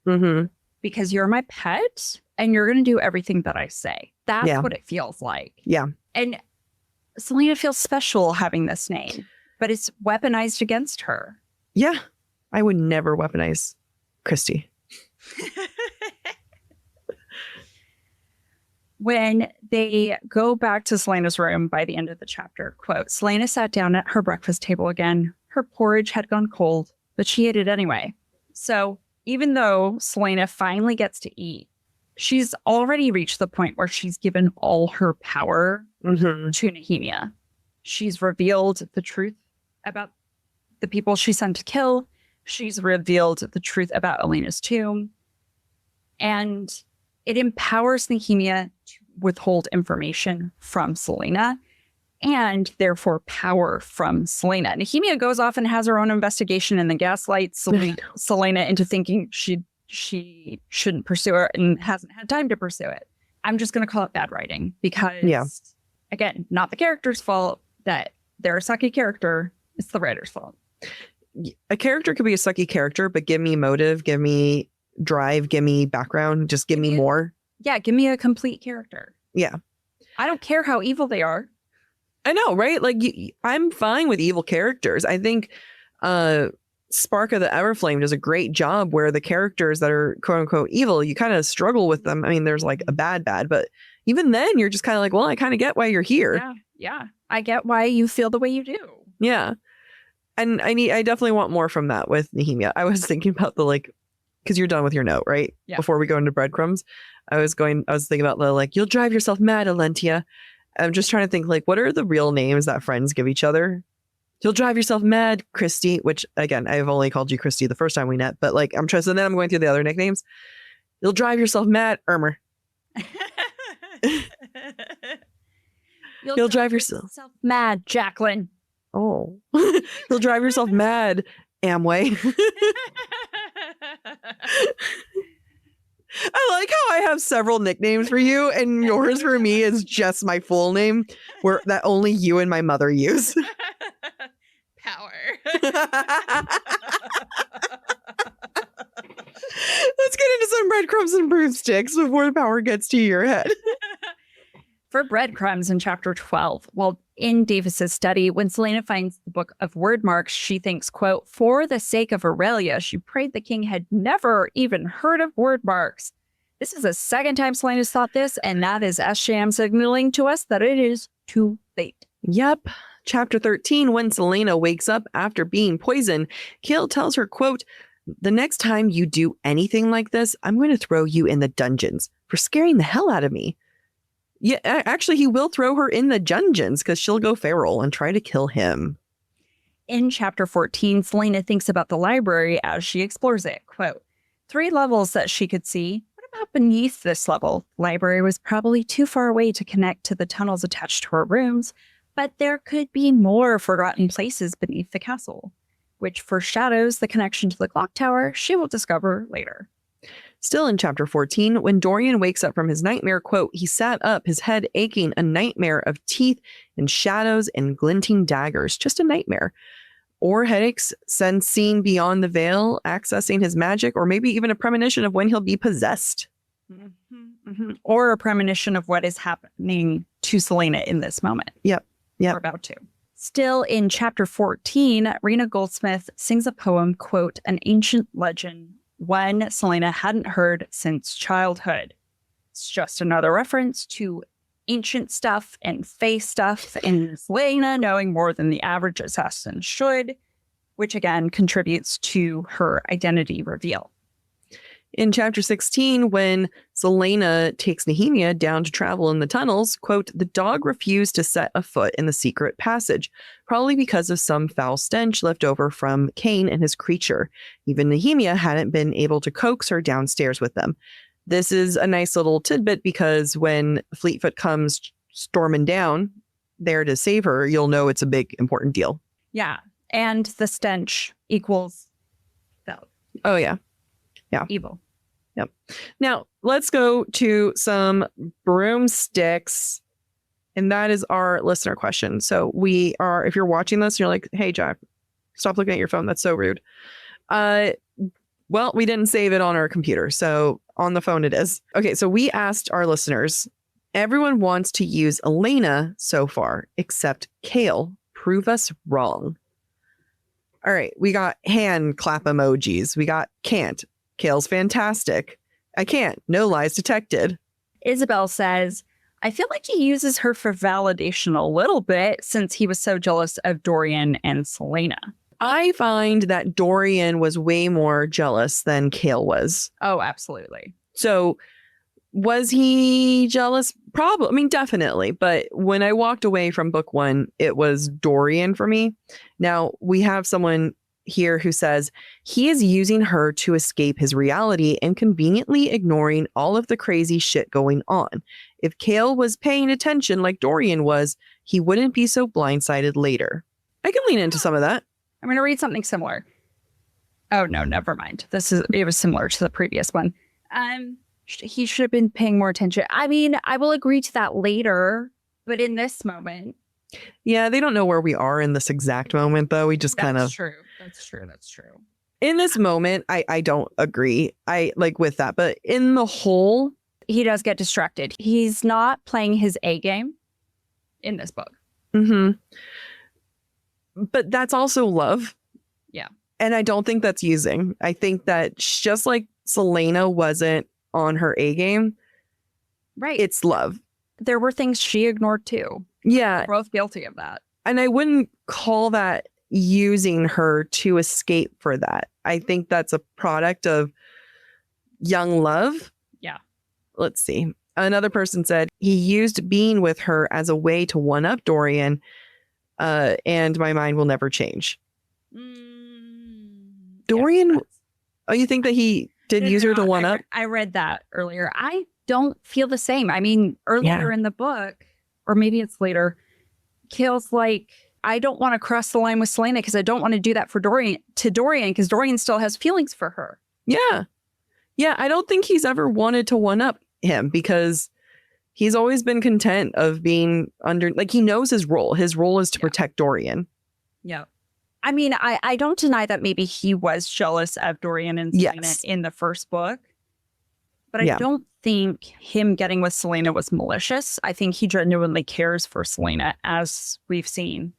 because you're my pet and you're going to do everything that I say. That's what it feels like. Yeah. And Selena feels special having this name, but it's weaponized against her. Yeah. I would never weaponize Christy. When they go back to Selena's room by the end of the chapter, quote, "Selena sat down at her breakfast table again. Her porridge had gone cold, but she ate it anyway." So even though Selena finally gets to eat, she's already reached the point where she's given all her power to Nehemia. She's revealed the truth about the people she sent to kill. She's revealed the truth about Elena's tomb. And it empowers Nehemia to withhold information from Selena and therefore power from Selena. Nehemia goes off and has her own investigation and then gaslights Selena into thinking she shouldn't pursue it and hasn't had time to pursue it. I'm just going to call it bad writing because, again, not the character's fault that they're a sucky character. It's the writer's fault. A character could be a sucky character, but give me motive, give me drive, give me background, just give me more. Yeah, give me a complete character. Yeah. I don't care how evil they are. I know, right? Like, I'm fine with evil characters. I think Spark of the Everflame does a great job where the characters that are quote unquote evil, you kind of struggle with them. I mean, there's like a bad, but even then you're just kind of like, well, I kind of get why you're here. Yeah. I get why you feel the way you do. Yeah. And I definitely want more from that with Nehemia. I was thinking about because you're done with your note, right? Yeah. Before we go into breadcrumbs, I was thinking about you'll drive yourself mad, Alentia. I'm just trying to think, like, what are the real names that friends give each other? You'll drive yourself mad, Christy, which, again, I've only called you Christy the first time we met, but like, I'm trying, so then I'm going through the other nicknames. You'll drive yourself mad, Ermer. You'll drive yourself mad, Jacqueline. Oh. You'll drive yourself mad, Amway. I like how I have several nicknames for you, and yours for me is just my full name, that only you and my mother use. Power. Let's get into some breadcrumbs and broomsticks before the power gets to your head. For breadcrumbs in chapter 12, while in Davis's study, when Selena finds the book of word marks, she thinks, quote, "For the sake of Aurelia, she prayed the king had never even heard of word marks." This is the second time Selena's thought this, and that is SJM signaling to us that it is too late. Yep. Chapter 13, when Selena wakes up after being poisoned, Kale tells her, quote, "The next time you do anything like this, I'm going to throw you in the dungeons for scaring the hell out of me." Yeah, actually, he will throw her in the dungeons because she'll go feral and try to kill him. In chapter 14, Selena thinks about the library as she explores it. Quote, 3 levels that she could see. What about beneath this level? Library was probably too far away to connect to the tunnels attached to her rooms, but there could be more forgotten places beneath the castle, which foreshadows the connection to the clock tower she will discover later. Still in chapter 14, when Dorian wakes up from his nightmare, quote, "He sat up, his head aching, a nightmare of teeth and shadows and glinting daggers, just a nightmare. Or headaches, sense seen beyond the veil, accessing his magic, or maybe even a premonition of when he'll be possessed." Or a premonition of what is happening to Selena in this moment. Yep. We're about to. Still in chapter 14, Rena Goldsmith sings a poem, quote, "An ancient legend one Celaena hadn't heard since childhood. It's just another reference to ancient stuff and fae stuff, and Celaena knowing more than the average assassin should, which again contributes to her identity reveal. In chapter 16, when Celaena takes Nehemia down to travel in the tunnels, quote, the dog refused to set a foot in the secret passage, probably because of some foul stench left over from Cain and his creature. Even Nehemia hadn't been able to coax her downstairs with them. This is a nice little tidbit because when Fleetfoot comes storming down there to save her, you'll know it's a big, important deal. Yeah. And the stench equals foul. Oh, yeah. Yeah. Evil. Yep. Now, let's go to some broomsticks. And that is our listener question. So if you're watching this, you're like, hey, Jack, stop looking at your phone. That's so rude. Well, we didn't save it on our computer. So on the phone it is. Okay, so we asked our listeners, everyone wants to use Elena so far, except Kale. Prove us wrong. All right, we got hand clap emojis. We got can't. Kale's fantastic. I can't. No lies detected. Isabel says, I feel like he uses her for validation a little bit since he was so jealous of Dorian and Celaena. I find that Dorian was way more jealous than Kale was. Oh, absolutely. So was he jealous? Probably. I mean, definitely. But when I walked away from book one, it was Dorian for me. Now, we have someone here who says he is using her to escape his reality and conveniently ignoring all of the crazy shit going on. If Kale was paying attention like Dorian was, he wouldn't be so blindsided later. I can lean into some of that. I'm going to read something similar. Oh, no, never mind. It was similar to the previous one. He should have been paying more attention. I mean, I will agree to that later, but in this moment. Yeah, they don't know where we are in this exact moment, though. We just kind of. That's true. In this moment, I don't agree. I like with that. But in the whole. He does get distracted. He's not playing his A game in this book. Mm-hmm. But that's also love. Yeah. And I don't think that's using. I think that just like Celaena wasn't on her A game. Right. It's love. There were things she ignored too. Yeah. We're both guilty of that. And I wouldn't call that using her to escape for that. I think that's a product of young love. Yeah. Let's see. Another person said he used being with her as a way to one up Dorian. And my mind will never change. Dorian, yeah, oh, you think that he did use her to one up? I read that earlier. I don't feel the same. I mean, earlier in the book, or maybe it's later, Kale's like, I don't want to cross the line with Celaena because I don't want to do that for Dorian because Dorian still has feelings for her. Yeah. Yeah, I don't think he's ever wanted to one up him because he's always been content of being under, like he knows his role. His role is to protect Dorian. Yeah. I mean, I don't deny that maybe he was jealous of Dorian and Celaena in the first book. But I don't think him getting with Celaena was malicious. I think he genuinely cares for Celaena, as we've seen.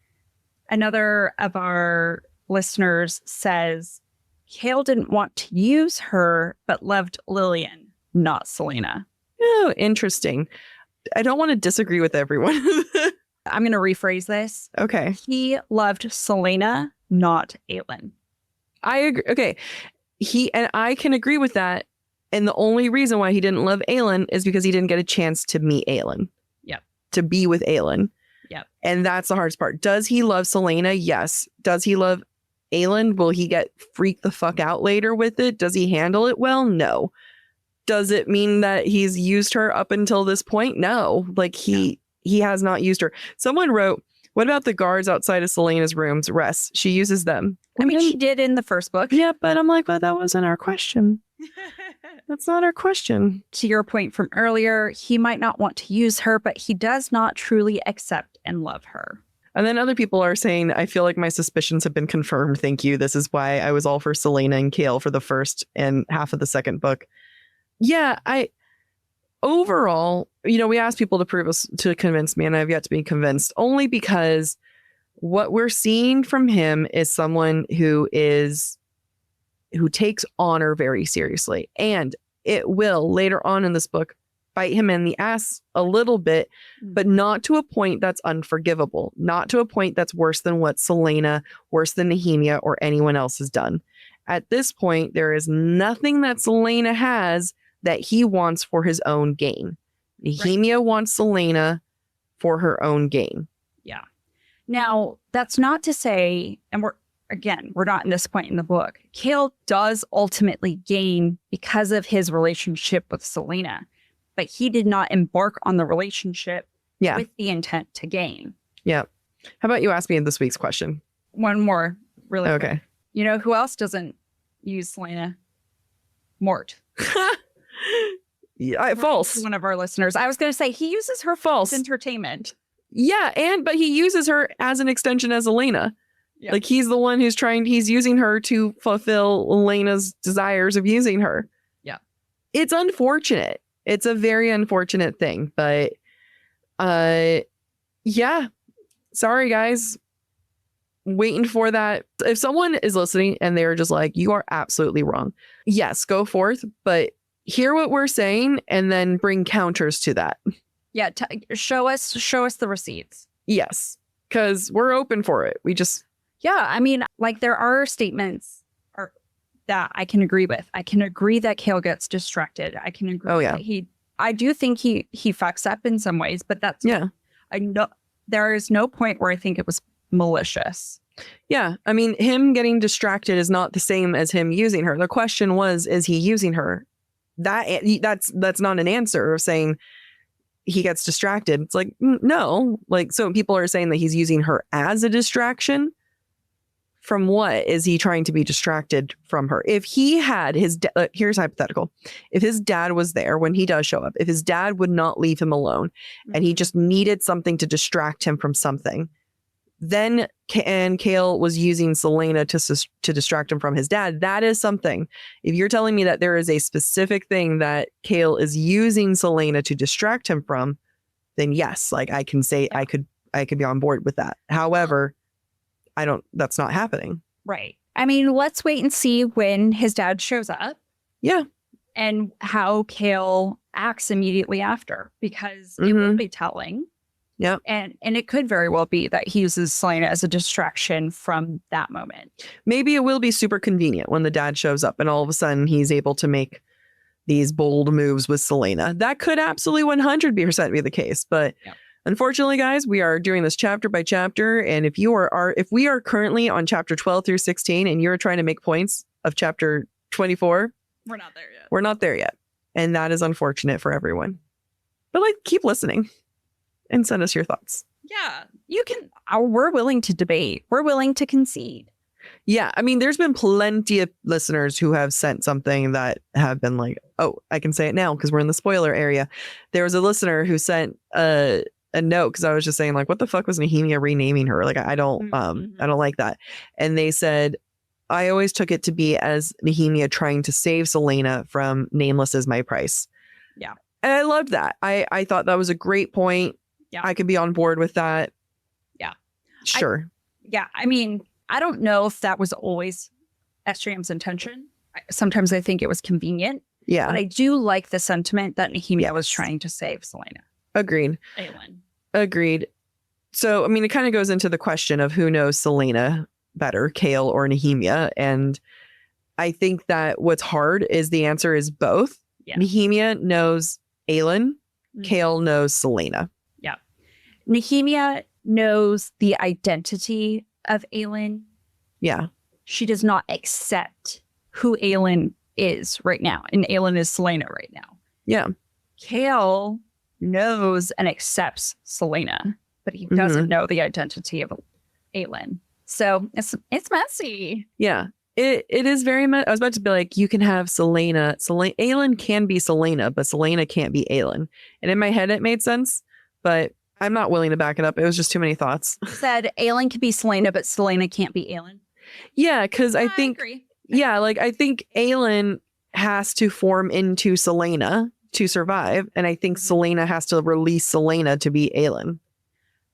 Another of our listeners says, Kale didn't want to use her, but loved Lillian, not Celaena. Oh, interesting. I don't want to disagree with everyone. I'm going to rephrase this. Okay. He loved Celaena, not Aelin. I agree. Okay. And I can agree with that. And the only reason why he didn't love Aelin is because he didn't get a chance to meet Aelin. Yep. To be with Aelin. Yep. And that's the hardest part. Does he love Celaena? Yes. Does he love Aelin? Will he get freaked the fuck out later with it? Does he handle it well? No. Does it mean that he's used her up until this point? No. Like he has not used her. Someone wrote, what about the guards outside of Celaena's rooms? Rest. She uses them. I mean, she did in the first book. Yeah, but I'm like, well, that wasn't our question. That's not our question. To your point from earlier, he might not want to use her, but he does not truly accept and love her. And then other people are saying, I feel like my suspicions have been confirmed. Thank you. This is why I was all for Celaena and Kale for the first and half of the second book. Yeah, overall, we asked people to convince me, and I've yet to be convinced, only because what we're seeing from him is someone who is who takes honor very seriously. And it will later on in this book bite him in the ass a little bit, but not to a point that's unforgivable, not to a point that's worse than what Celaena, worse than Nehemia, or anyone else has done. At this point, there is nothing that Celaena has that he wants for his own gain. Nehemia wants Celaena for her own gain. Yeah. Now, that's not to say, and we're not in this point in the book, Chaol does ultimately gain because of his relationship with Celaena, but he did not embark on the relationship with the intent to gain. Yeah. How about you ask me this week's question? One more, really Okay. quick. You know who else doesn't use Celaena? Mort. False. One of our listeners. I was going to say he uses her False. entertainment. Yeah, but he uses her as an extension as Elena. Yeah. Like he's the one he's using her to fulfill Elena's desires of using her. Yeah. It's unfortunate. It's a very unfortunate thing, but yeah. Sorry guys. Waiting for that. If someone is listening and they're just like, you are absolutely wrong. Yes, go forth, but hear what we're saying and then bring counters to that. Yeah, show us the receipts. Yes, because we're open for it. Yeah, I mean, like there are statements that I can agree with. I can agree that Chaol gets distracted. I can agree that I do think he fucks up in some ways, but that's I know there is no point where I think it was malicious. Yeah, I mean, him getting distracted is not the same as him using her. The question was, is he using her? That's not an answer of saying he gets distracted. It's like, no. Like, so people are saying that he's using her as a distraction. From what is he trying to be distracted from her? If he had here's hypothetical. If his dad was there when he does show up, if his dad would not leave him alone and he just needed something to distract him from something, then Chaol was using Celaena to distract him from his dad. That is something. If you're telling me that there is a specific thing that Chaol is using Celaena to distract him from, then yes, like I can say I could be on board with that. However, that's not happening. Right. I mean, let's wait and see when his dad shows up. Yeah. And how Chaol acts immediately after, because it will be telling. Yeah. And it could very well be that he uses Celaena as a distraction from that moment. Maybe it will be super convenient when the dad shows up and all of a sudden he's able to make these bold moves with Celaena. That could absolutely 100% be the case. But unfortunately, guys, we are doing this chapter by chapter. And if we are currently on chapter 12 through 16 and you're trying to make points of chapter 24, we're not there yet. We're not there yet. And that is unfortunate for everyone. But keep listening. And send us your thoughts. Yeah, you can. We're willing to debate. We're willing to concede. Yeah, I mean, there's been plenty of listeners who have sent something that have been like, oh, I can say it now because we're in the spoiler area. There was a listener who sent a note because I was just saying what the fuck was Nehemia renaming her? I don't like that. And they said, I always took it to be as Nehemia trying to save Celaena from Nameless is my price. Yeah, and I loved that. I thought that was a great point. Yeah. I could be on board with that. Yeah. Sure. I mean, I don't know if that was always SJM's intention. Sometimes I think it was convenient. Yeah. But I do like the sentiment that Nehemia was trying to save Celaena. Agreed. Aelin. Agreed. So, I mean, it kind of goes into the question of who knows Celaena better, Chaol or Nehemia. And I think that what's hard is the answer is both. Yeah. Nehemia knows Aelin. Chaol knows Celaena. Nehemia knows the identity of Aelin. Yeah. She does not accept who Aelin is right now. And Aelin is Celaena right now. Yeah. Chaol knows and accepts Celaena, but he doesn't know the identity of Aelin. So it's messy. Yeah. It is very much. I was about to be like, you can have Celaena. Aelin can be Celaena, but Celaena can't be Aelin. And in my head, it made sense, but I'm not willing to back it up. It was just too many thoughts. Said Aelin can be Celaena, but Celaena can't be Aelin. Yeah, because I think, agree. Yeah, I think Aelin has to form into Celaena to survive, and I think Celaena has to release Celaena to be Aelin.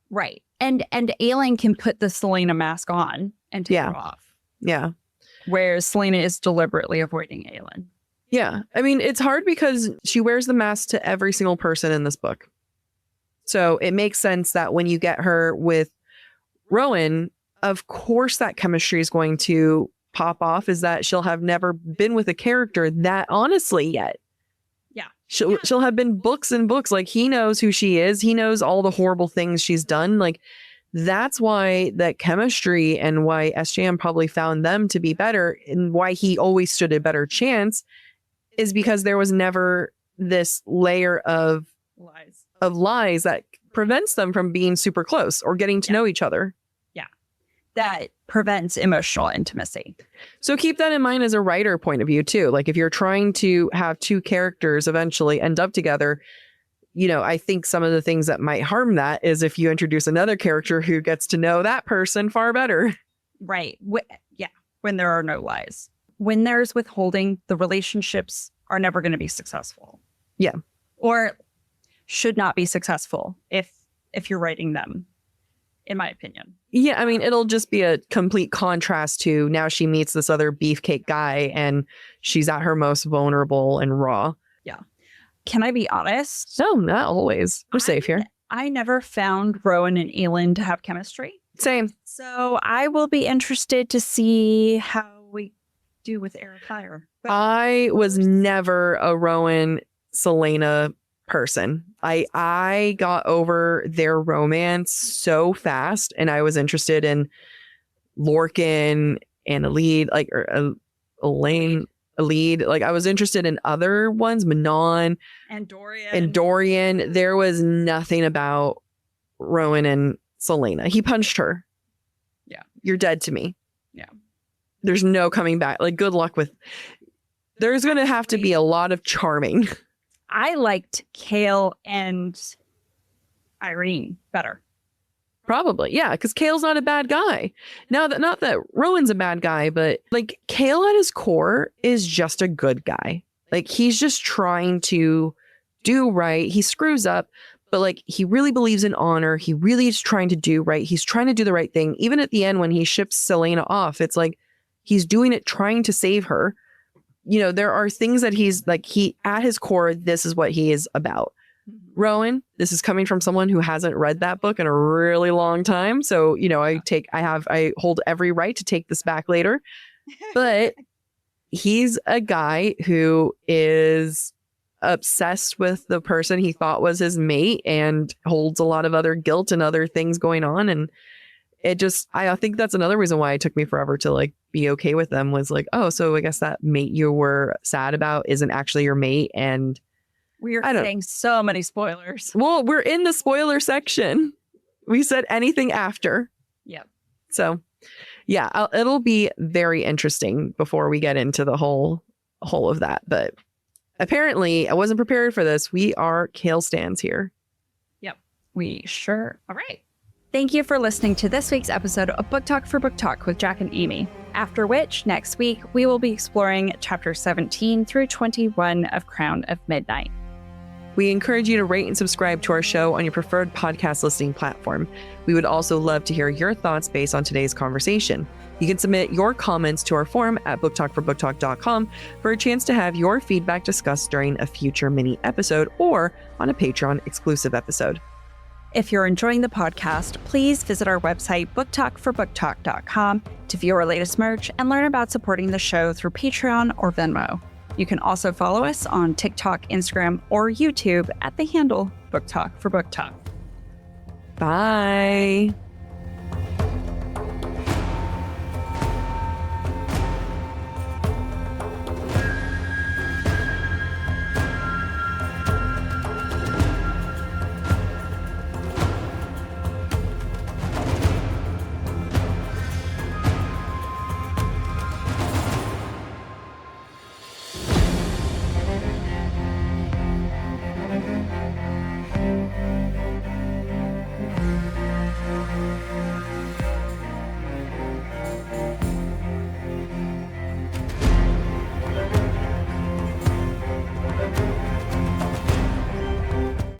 Right, and Aelin can put the Celaena mask on and take it off. Yeah, Whereas Selena is deliberately avoiding Aelin. Yeah. I mean, it's hard because she wears the mask to every single person in this book. So it makes sense that when you get her with Rowan, of course that chemistry is going to pop off, is that she'll have never been with a character that honestly yet. Yeah. She'll have been books and books. Like, he knows who she is. He knows all the horrible things she's done. Like, that's why that chemistry and why SJM probably found them to be better, and why he always stood a better chance is because there was never this layer of lies that prevents them from being super close or getting to know each other. Yeah. That prevents emotional intimacy. So keep that in mind as a writer point of view too. Like, if you're trying to have two characters eventually end up together, you know, I think some of the things that might harm that is if you introduce another character who gets to know that person far better. Right. Yeah. When there are no lies. When there's withholding, the relationships are never going to be successful. Yeah. Or should not be successful if you're writing them, in my opinion. Yeah. I mean, it'll just be a complete contrast to now she meets this other beefcake guy and she's at her most vulnerable and raw. Yeah. Can I be honest? No, not always. We're safe here. I never found Rowan and Aelin to have chemistry. Same. So I will be interested to see how we do with Heir of Fire. I was never a Rowan Selena person. I got over their romance so fast, and I was interested in Lorcan and Elaine. Like, I was interested in other ones, Manon and Dorian. There was nothing about Rowan and Selena. He punched her. Yeah. You're dead to me. Yeah. There's no coming back. Like, good luck with. There's going to have to be a lot of charming. I liked Kale and Irene better. Probably, yeah, because Kale's not a bad guy. Not that Rowan's a bad guy, but like, Kale at his core is just a good guy. Like, he's just trying to do right. He screws up, but like, he really believes in honor. He really is trying to do right. He's trying to do the right thing. Even at the end when he ships Selena off, it's like he's doing it trying to save her. You know, there are things that he's like, at his core, this is what he is about. Rowan, this is coming from someone who hasn't read that book in a really long time. So, you know, I hold every right to take this back later. But he's a guy who is obsessed with the person he thought was his mate and holds a lot of other guilt and other things going on. And I think that's another reason why it took me forever to like be okay with them, was like, oh, so I guess that mate you were sad about isn't actually your mate. And we're saying so many spoilers. Well, we're in the spoiler section. We said anything after. Yep. So, yeah, it'll be very interesting before we get into the whole of that. But apparently, I wasn't prepared for this. We are Kale stans here. Yep, we sure. All right. Thank you for listening to this week's episode of Book Talk for Book Talk with Jac and Amy. After which, next week, we will be exploring chapters 17 through 21 of Crown of Midnight. We encourage you to rate and subscribe to our show on your preferred podcast listening platform. We would also love to hear your thoughts based on today's conversation. You can submit your comments to our forum at booktalkforbooktalk.com for a chance to have your feedback discussed during a future mini episode or on a Patreon exclusive episode. If you're enjoying the podcast, please visit our website, booktalkforbooktalk.com, to view our latest merch and learn about supporting the show through Patreon or Venmo. You can also follow us on TikTok, Instagram, or YouTube at the handle BookTok for BookTok. Bye.